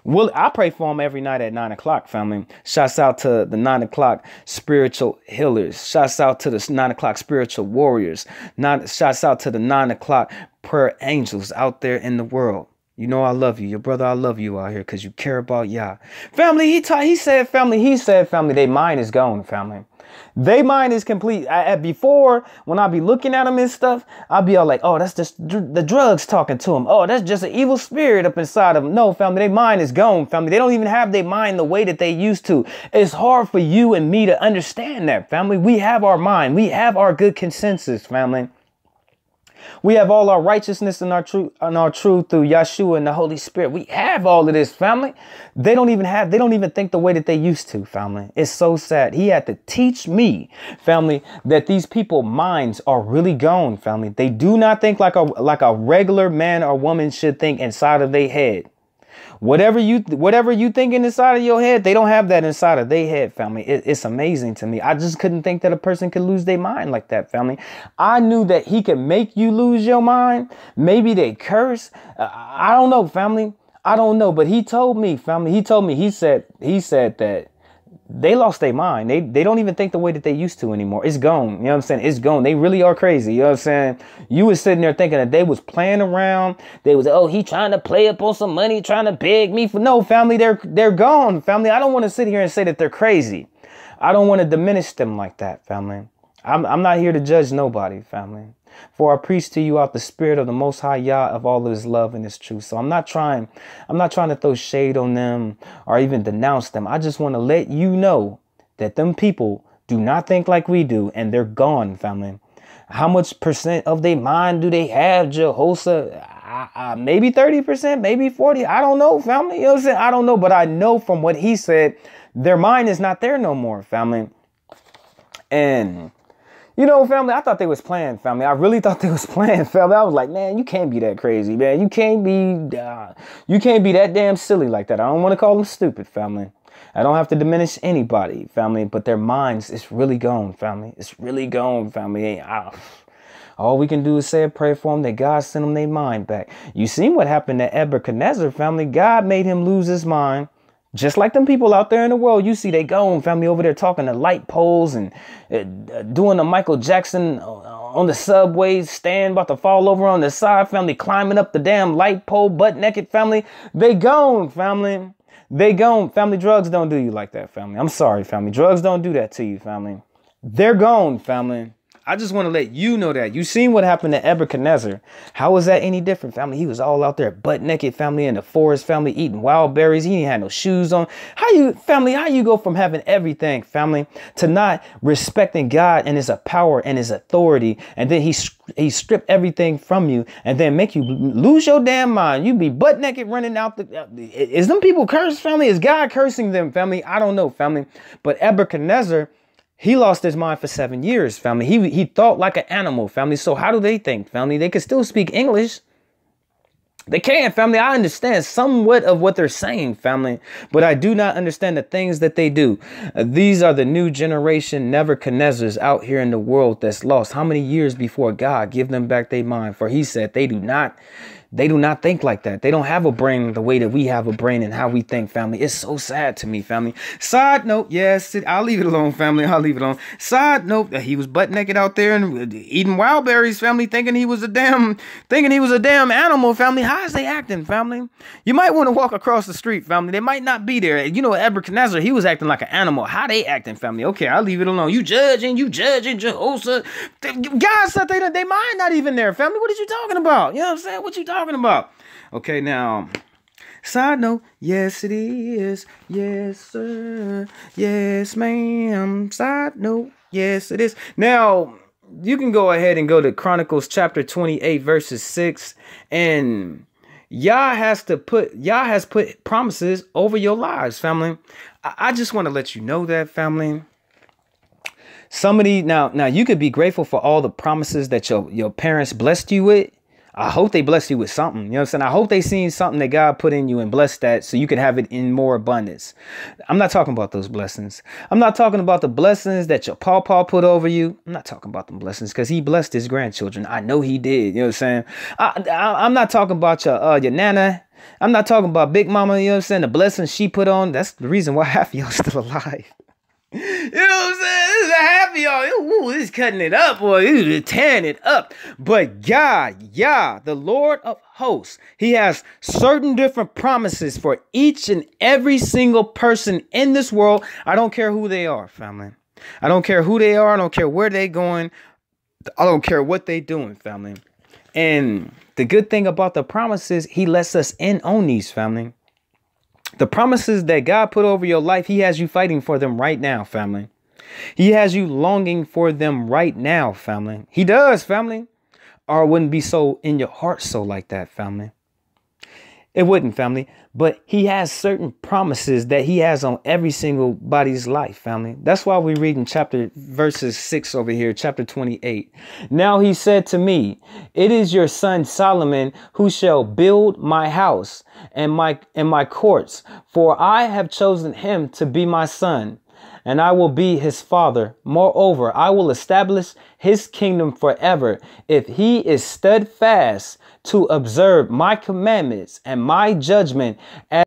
Well, I pray for them every night at 9 o'clock, family. Shouts out to the 9 o'clock spiritual healers. Shouts out to the 9 o'clock spiritual warriors. Shouts out to the 9 o'clock prayer angels out there in the world. You know I love you. Your brother, I love you out here because you care about Yah. Family, he said, family, their mind is gone, family. They mind is complete. Before, when I be looking at them and stuff, I'll be all like, oh, that's just the drugs talking to them. Oh, that's just an evil spirit up inside of them. No, family, their mind is gone, family. They don't even have their mind the way that they used to. It's hard for you and me to understand that, family. We have our mind. We have our good consensus, family. We have all our righteousness and our truth through Yeshua and the Holy Spirit. We have all of this, family. They don't even think the way that they used to, family. It's so sad. He had to teach me, family, that these people's minds are really gone, family. They do not think like a regular man or woman should think inside of their head. Whatever you thinking inside of your head, they don't have that inside of their head, family. It's amazing to me. I just couldn't think that a person could lose their mind like that, family. I knew that he could make you lose your mind. Maybe they curse. I don't know, family. I don't know. But he told me, family. He said that they lost their mind. They don't even think the way that they used to anymore. It's gone. You know what I'm saying? It's gone. They really are crazy. You know what I'm saying? You was sitting there thinking that they was playing around. They was, oh, he trying to play up on some money, trying to beg me for. No, family, they're gone, family. I don't want to sit here and say that they're crazy. I don't want to diminish them like that, family. I'm not here to judge nobody, family. For I preach to you out the spirit of the Most High Yah of all of his love and his truth. So I'm not trying to throw shade on them or even denounce them. I just want to let you know that them people do not think like we do, and they're gone, family. How much percent of their mind do they have, Jehoshaphat? Maybe 30%, maybe 40%. I don't know, family. You know what I'm saying? I don't know, but I know from what he said, their mind is not there no more, family. And, you know, family, I thought they was playing, family. I really thought they was playing, family. I was like, man, you can't be that crazy, man. You can't be that damn silly like that. I don't want to call them stupid, family. I don't have to diminish anybody, family, but their minds, it's really gone, family. It's really gone, family. All we can do is say a prayer for them that God sent them their mind back. You seen what happened to Nebuchadnezzar, family. God made him lose his mind. Just like them people out there in the world, you see they gone, family, over there talking to light poles and doing a Michael Jackson on the subway stand, about to fall over on the side, family, climbing up the damn light pole, butt naked, family. They gone, family. They gone, family. Drugs don't do you like that, family. I'm sorry, family. Drugs don't do that to you, family. They're gone, family. I just want to let you know that. You seen what happened to Nebuchadnezzar. How was that any different, family? He was all out there butt naked, family, in the forest, family, eating wild berries. He didn't have no shoes on. How you go from having everything, family, to not respecting God and his power and his authority, and then he stripped everything from you and then make you lose your damn mind. You be butt naked running out is them people cursed, family? Is God cursing them, family? I don't know, family. But Nebuchadnezzar, he lost his mind for 7 years, family. He thought like an animal, family. So how do they think, family? They can still speak English. They can, family. I understand somewhat of what they're saying, family, but I do not understand the things that they do. These are the new generation Nebuchadnezzars out here in the world that's lost. How many years before God give them back their mind? For he said they do not think like that. They don't have a brain the way that we have a brain and how we think, family. It's so sad to me, family. Side note, yes, I'll leave it alone, family. I'll leave it alone. Side note, he was butt naked out there and eating wild berries, family, thinking he was a damn animal, family. How is they acting, family? You might want to walk across the street, family. They might not be there. You know, Nebuchadnezzar, he was acting like an animal. How they acting, family? Okay, I'll leave it alone. You judging, Jehoshaphat. God said they mind not even there, family. What are you talking about? You know what I'm saying? What you talking about? Okay, now, side note, yes it is, yes sir, yes ma'am, side note, yes it is. Now, you can go ahead and go to Chronicles chapter 28 verses 6, and Yah has put promises over your lives, family. I just want to let you know that, family. Now you could be grateful for all the promises that your parents blessed you with. I hope they bless you with something. You know what I'm saying? I hope they seen something that God put in you and blessed that so you can have it in more abundance. I'm not talking about those blessings. I'm not talking about the blessings that your pawpaw put over you. I'm not talking about them blessings because he blessed his grandchildren. I know he did. You know what I'm saying? I'm not talking about your nana. I'm not talking about Big Mama. You know what I'm saying? The blessings she put on. That's the reason why half of y'all still alive. You know what I'm saying? This is a happy y'all. Ooh, this is cutting it up, boy. This is tearing it up. But God, Yah, the Lord of hosts, he has certain different promises for each and every single person in this world. I don't care who they are, family. I don't care who they are. I don't care where they going. I don't care what they doing, family. And the good thing about the promises, he lets us in on these, family. The promises that God put over your life, he has you fighting for them right now, family. He has you longing for them right now, family. He does, family. Or it wouldn't be so in your heart so like that, family. It wouldn't, family. But he has certain promises that he has on every single body's life, family. That's why we read in verses 6 over here, chapter 28. Now he said to me, it is your son Solomon who shall build my house and my courts, for I have chosen him to be my son, and I will be his father. Moreover, I will establish his kingdom forever, if he is steadfast to observe my commandments and my judgment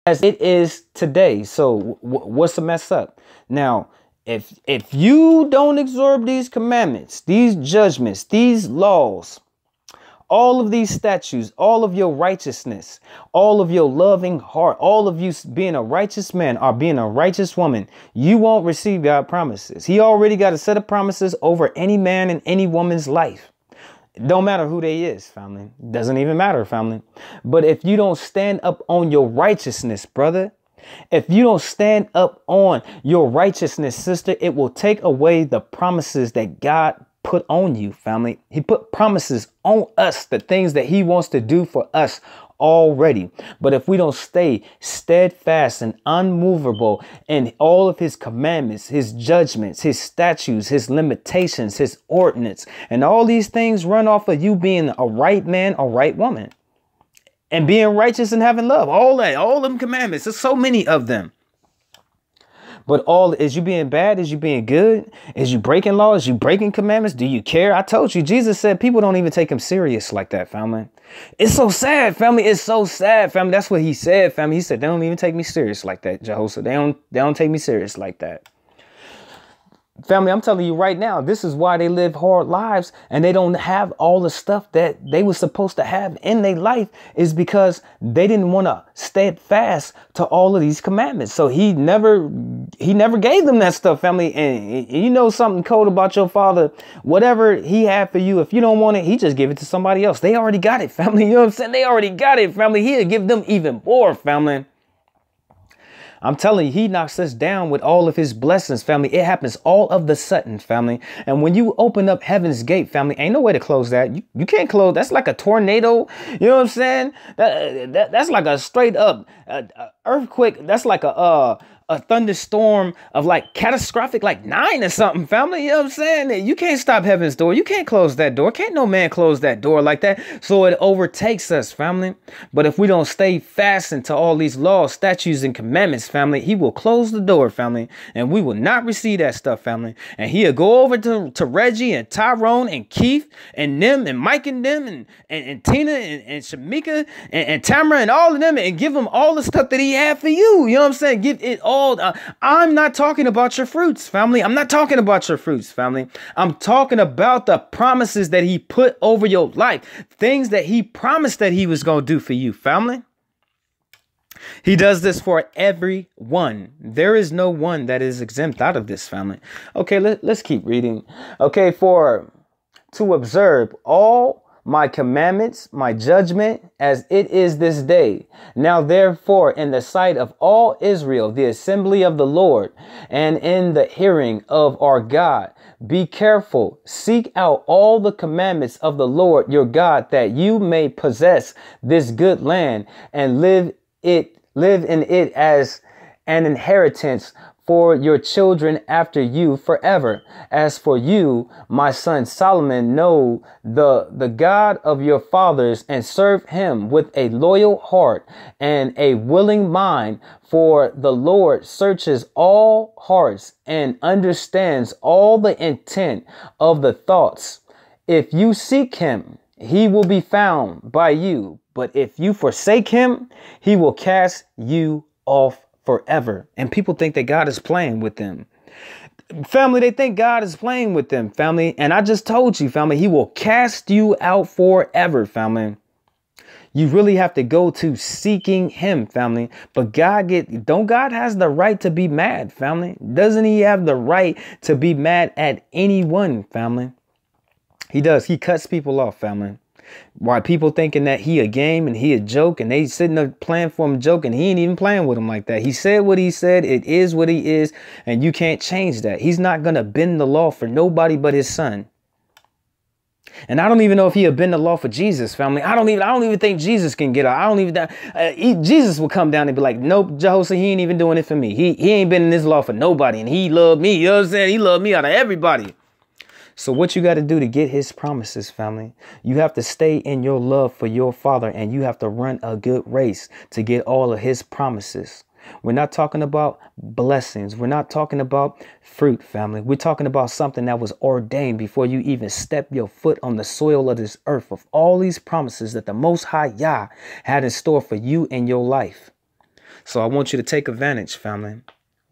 as it is today. So what's the mess up? Now, if you don't observe these commandments, these judgments, these laws, all of these statutes, all of your righteousness, all of your loving heart, all of you being a righteous man or being a righteous woman, you won't receive God's promises. He already got a set of promises over any man and any woman's life. Don't matter who they is, family. Doesn't even matter, family. But if you don't stand up on your righteousness, brother, if you don't stand up on your righteousness, sister, it will take away the promises that God put on you, family. He put promises on us, the things that he wants to do for us already. But if we don't stay steadfast and unmovable in all of his commandments, his judgments, his statutes, his limitations, his ordinance, and all these things run off of you being a right man or right woman and being righteous and having love, all them commandments. There's so many of them. But is you being bad? Is you being good? Is you breaking laws? Is you breaking commandments? Do you care? I told you, Jesus said people don't even take him serious like that, family. It's so sad, family. It's so sad, family. That's what he said, family. He said, they don't even take me serious like that, Jehoshaphat. They don't take me serious like that. Family, I'm telling you right now, this is why they live hard lives and they don't have all the stuff that they were supposed to have in their life, is because they didn't want to stay fast to all of these commandments. So he never gave them that stuff, family. And you know something cold about your father, whatever he had for you, if you don't want it, he just give it to somebody else. They already got it, family. You know what I'm saying? They already got it, family. He'll give them even more, family. I'm telling you, he knocks us down with all of his blessings, family. It happens all of the sudden, family. And when you open up heaven's gate, family, ain't no way to close that. You can't close. That's like a tornado. You know what I'm saying? That's like a straight up earthquake. That's like a thunderstorm of like catastrophic, like 9 or something, family. You know what I'm saying? You can't stop heaven's door. You can't close that door. Can't no man close that door like that. So it overtakes us, family. But if we don't stay fastened to all these laws, statutes, and commandments, family, he will close the door, family, and we will not receive that stuff, family. And he'll go over to Reggie and Tyrone and Keith and them and Mike and them and Tina and Shamika and Tamara and all of them and give them all the stuff that he had for you. You know what I'm saying? Give it all. I'm not talking about your fruits, family. I'm not talking about your fruits, family. I'm talking about the promises that he put over your life. Things that he promised that he was going to do for you, family. He does this for everyone. There is no one that is exempt out of this, family. Okay, let's keep reading. Okay, to observe all my commandments, my judgment, as it is this day. Now, therefore, in the sight of all Israel, the assembly of the Lord, and in the hearing of our God, be careful, seek out all the commandments of the Lord your God, that you may possess this good land and live in it as an inheritance for your children after you forever. As for you, my son Solomon, know the God of your fathers and serve him with a loyal heart and a willing mind. For the Lord searches all hearts and understands all the intent of the thoughts. If you seek him, he will be found by you. But if you forsake him, he will cast you off forever. And people think that God is playing with them. Family, they think God is playing with them, family. And I just told you, family, he will cast you out forever, family. You really have to go to seeking him, family. But God has the right to be mad, family? Doesn't he have the right to be mad at anyone, family? He does. He cuts people off, family. Why people thinking that he a game and he a joke and they sitting there playing for him joke, and he ain't even playing with him like that. He said what he said. It is what he is. And you can't change that. He's not going to bend the law for nobody but his son. And I don't even know if he'll bend the law for Jesus, family. I don't even think Jesus can get out. Jesus will come down and be like, nope, Jehoshaphat, he ain't even doing it for me. He ain't bending this law for nobody. And he loved me. You know what I'm saying? He loved me out of everybody. So what you got to do to get his promises, family, you have to stay in your love for your father, and you have to run a good race to get all of his promises. We're not talking about blessings. We're not talking about fruit, family. We're talking about something that was ordained before you even step your foot on the soil of this earth, of all these promises that the Most High Yah had in store for you in your life. So I want you to take advantage, family.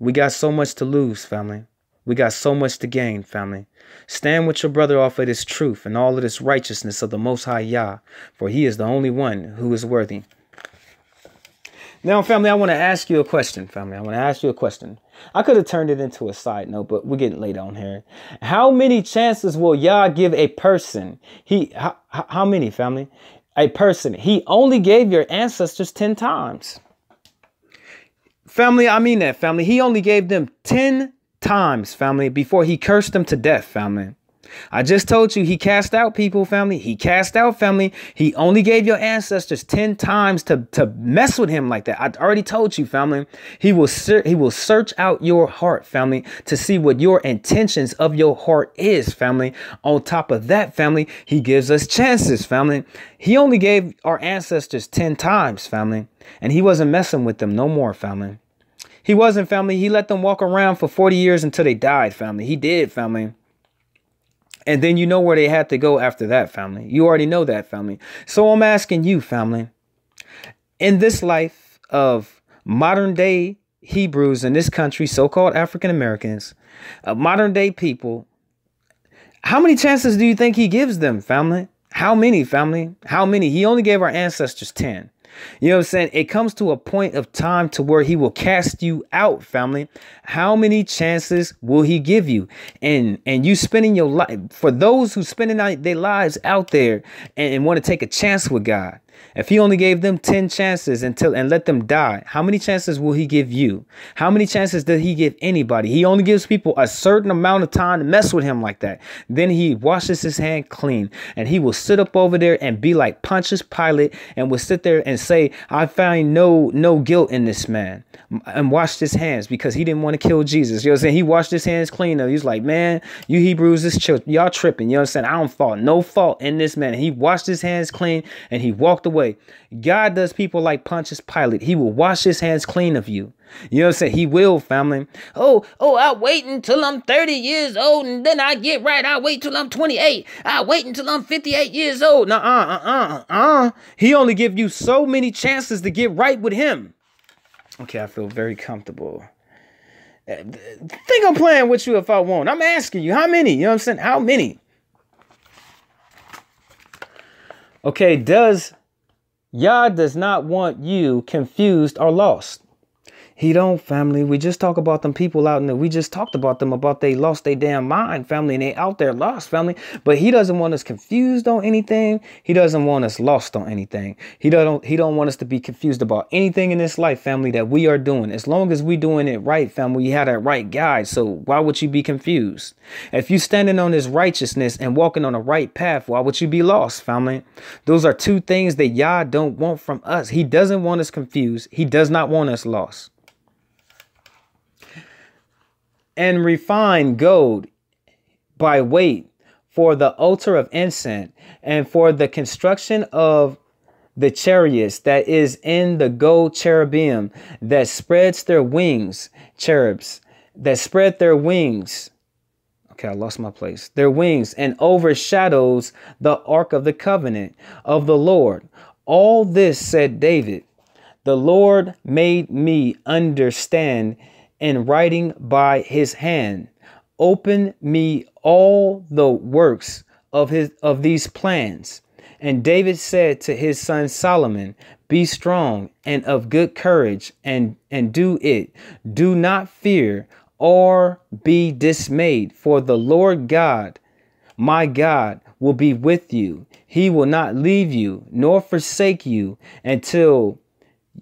We got so much to lose, family. We got so much to gain, family. Stand with your brother off of this truth and all of this righteousness of the Most High Yah, for he is the only one who is worthy. Now, family, I want to ask you a question, family. I want to ask you a question. I could have turned it into a side note, but we're getting late on here. How many chances will Yah give a person? How many, family? A person. He only gave your ancestors 10 times. Family, I mean that, family. He only gave them 10 times, family, before he cursed them to death, family. I just told you he cast out people, family. He cast out, family. He only gave your ancestors 10 times to mess with him like that. I already told you, family. He will search out your heart, family, to see what your intentions of your heart is, family. On top of that, family, he gives us chances, family. He only gave our ancestors 10 times, family, and he wasn't messing with them no more, family. He wasn't, family. He let them walk around for 40 years until they died, family. He did, family. And then you know where they had to go after that, family. You already know that, family. So I'm asking you, family, in this life of modern day Hebrews in this country, so-called African Americans, modern day people, how many chances do you think he gives them, family? How many, family? How many? He only gave our ancestors 10. You know what I'm saying? It comes to a point of time to where he will cast you out, family. How many chances will he give you? And you spending your life, for those who spending their lives out there and want to take a chance with God. If he only gave them 10 chances and let them die, how many chances will he give you? How many chances does he give anybody? He only gives people a certain amount of time to mess with him like that. Then he washes his hand clean and he will sit up over there and be like Pontius Pilate and will sit there and say, I find no guilt in this man, and washed his hands because he didn't want to kill Jesus. You know what I'm saying? He washed his hands clean. He's like, man, you Hebrews, y'all tripping. You know what I'm saying? I don't find no fault in this man. And he washed his hands clean and he walked away. God does people like Pontius Pilate. He will wash his hands clean of you. You know what I'm saying? He will, family. Oh, I wait until I'm 30 years old and then I get right. I wait till I'm 28. I wait until I'm 58 years old. He only give you so many chances to get right with him. Okay, I feel very comfortable. Think I'm playing with you if I want. I'm asking you, how many? You know what I'm saying? How many? Okay, Yah does not want you confused or lost. He don't, family. We just talk about them people out in there. We just talked about them, about they lost their damn mind, family, and they out there lost, family. But he doesn't want us confused on anything. He doesn't want us lost on anything. He don't want us to be confused about anything in this life, family, that we are doing. As long as we doing it right, family, we had that right guide. So why would you be confused? If you standing on his righteousness and walking on the right path, why would you be lost, family? Those are two things that Yah don't want from us. He doesn't want us confused. He does not want us lost. And refine gold by weight for the altar of incense and for the construction of the chariots that is in the gold cherubim that spreads their wings, cherubs that spread their wings. Okay, I lost my place. Their wings and overshadows the ark of the covenant of the Lord. All this, said David, the Lord made me understand in writing by his hand. Open me all the works of these plans. And David said to his son Solomon, be strong and of good courage and do it. Do not fear or be dismayed, for the Lord God, my God, will be with you. He will not leave you nor forsake you until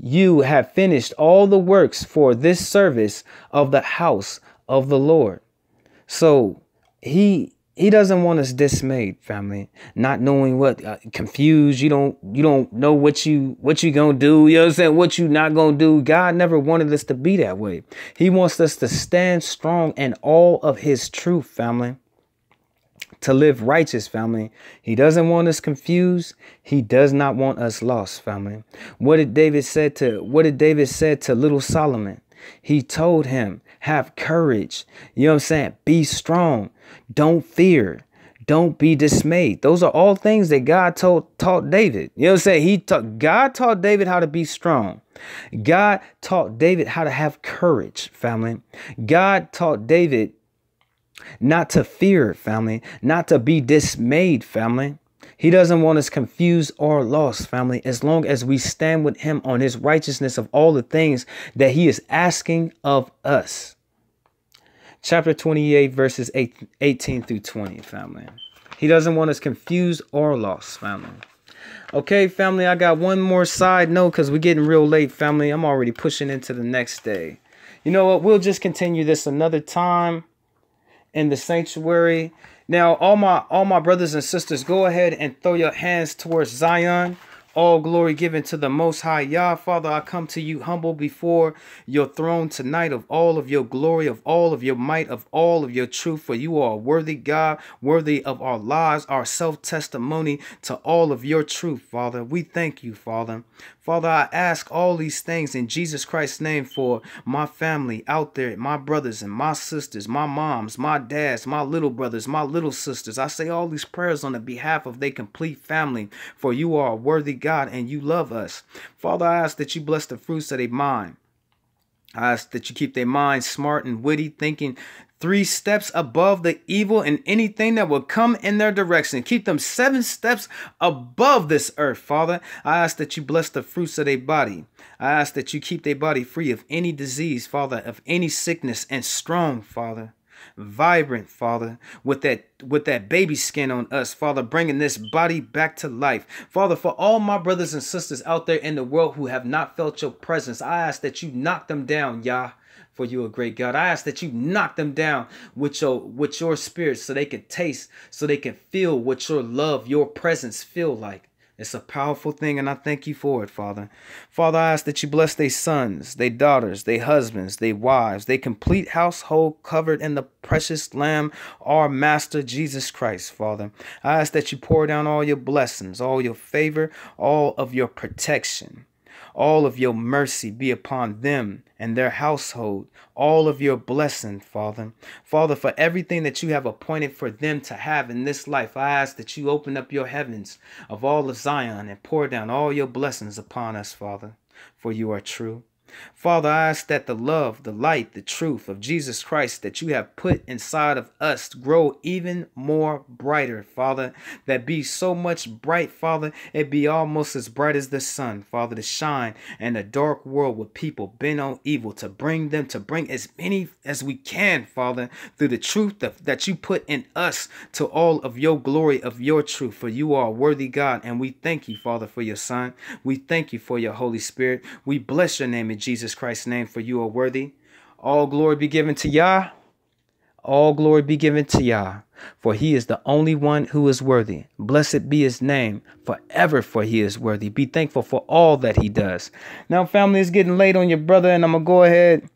you have finished all the works for this service of the house of the Lord. So he doesn't want us dismayed, family, not knowing what, confused. You don't know what you gonna do. You know what I'm saying? What you not gonna do. God never wanted us to be that way. He wants us to stand strong in all of his truth, family. To live righteous, family. He doesn't want us confused. He does not want us lost, family. What did David say to little Solomon? He told him, have courage. You know what I'm saying? Be strong. Don't fear. Don't be dismayed. Those are all things that God taught David. You know what I'm saying? God taught David how to be strong. God taught David how to have courage, family. God taught David not to fear, family, not to be dismayed, family. He doesn't want us confused or lost, family, as long as we stand with him on his righteousness of all the things that he is asking of us. Chapter 28, verses 18 through 20, family. He doesn't want us confused or lost, family. Okay, family, I got one more side note because we're getting real late, family. I'm already pushing into the next day. You know what? We'll just continue this another time in the sanctuary. Now, all my brothers and sisters, go ahead and throw your hands towards Zion. All glory given to the Most High Yah. Father, I come to you humble before your throne tonight of all of your glory, of all of your might, of all of your truth. For you are a worthy God, worthy of our lives, our self-testimony to all of your truth, Father. We thank you, Father. Father, I ask all these things in Jesus Christ's name for my family out there, my brothers and my sisters, my moms, my dads, my little brothers, my little sisters. I say all these prayers on the behalf of their complete family, for you are a worthy God and you love us. Father, I ask that you bless the fruits of their mind. I ask that you keep their minds smart and witty, thinking 3 steps above the evil and anything that will come in their direction. Keep them 7 steps above this earth, Father. I ask that you bless the fruits of their body. I ask that you keep their body free of any disease, Father, of any sickness, and strong, Father. Vibrant, Father, with that baby skin on us, Father, bringing this body back to life. Father, for all my brothers and sisters out there in the world who have not felt your presence, I ask that you knock them down, Yah, for you are a great God. I ask that you knock them down with your spirit so they can taste, so they can feel what your love, your presence feel like. It's a powerful thing, and I thank you for it, Father. Father, I ask that you bless their sons, their daughters, their husbands, their wives, their complete household covered in the precious Lamb, our Master Jesus Christ, Father. I ask that you pour down all your blessings, all your favor, all of your protection. All of your mercy be upon them and their household. All of your blessing, Father. Father, for everything that you have appointed for them to have in this life, I ask that you open up your heavens of all of Zion and pour down all your blessings upon us, Father, for you are true. Father, I ask that the love, the light, the truth of Jesus Christ that you have put inside of us grow even more brighter, Father, that be so much bright, Father, it be almost as bright as the sun, Father, to shine in a dark world with people bent on evil, to bring as many as we can, Father, through the truth that you put in us to all of your glory of your truth, for you are a worthy God, and we thank you, Father, for your Son. We thank you for your Holy Spirit. We bless your name in Jesus Christ's name, for you are worthy. All glory be given to Yah. All glory be given to Yah, for he is the only one who is worthy. Blessed be his name forever, for he is worthy. Be thankful for all that he does. Now, family, it's getting late on your brother, and I'm going to go ahead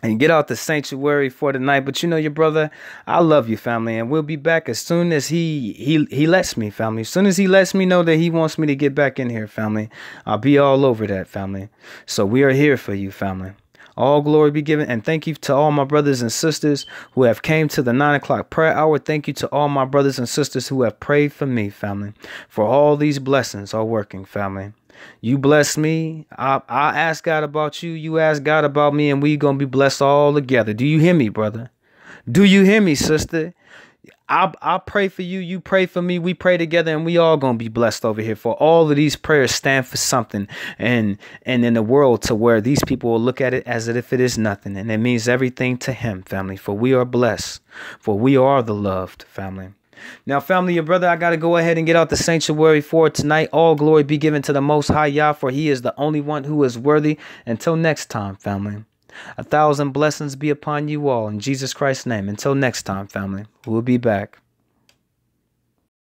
and get out the sanctuary for tonight. But you know, your brother, I love you, family, and we'll be back as soon as he lets me, family. As soon as he lets me know that he wants me to get back in here, family, I'll be all over that, family. So we are here for you, family. All glory be given, and thank you to all my brothers and sisters who have came to the 9 o'clock prayer hour. Thank you to all my brothers and sisters who have prayed for me, family, for all these blessings are working, family. You bless me. I ask God about you. You ask God about me, and we gonna be blessed all together. Do you hear me, brother? Do you hear me, sister? I pray for you. You pray for me. We pray together, and we all gonna be blessed over here. For all of these prayers stand for something, and in the world to where these people will look at it as if it is nothing, and it means everything to him, family. For we are blessed. For we are the loved, family. Now, family, your brother, I got to go ahead and get out the sanctuary for tonight. All glory be given to the Most High Yah, for he is the only one who is worthy. Until next time, family, 1,000 blessings be upon you all in Jesus Christ's name. Until next time, family, we'll be back.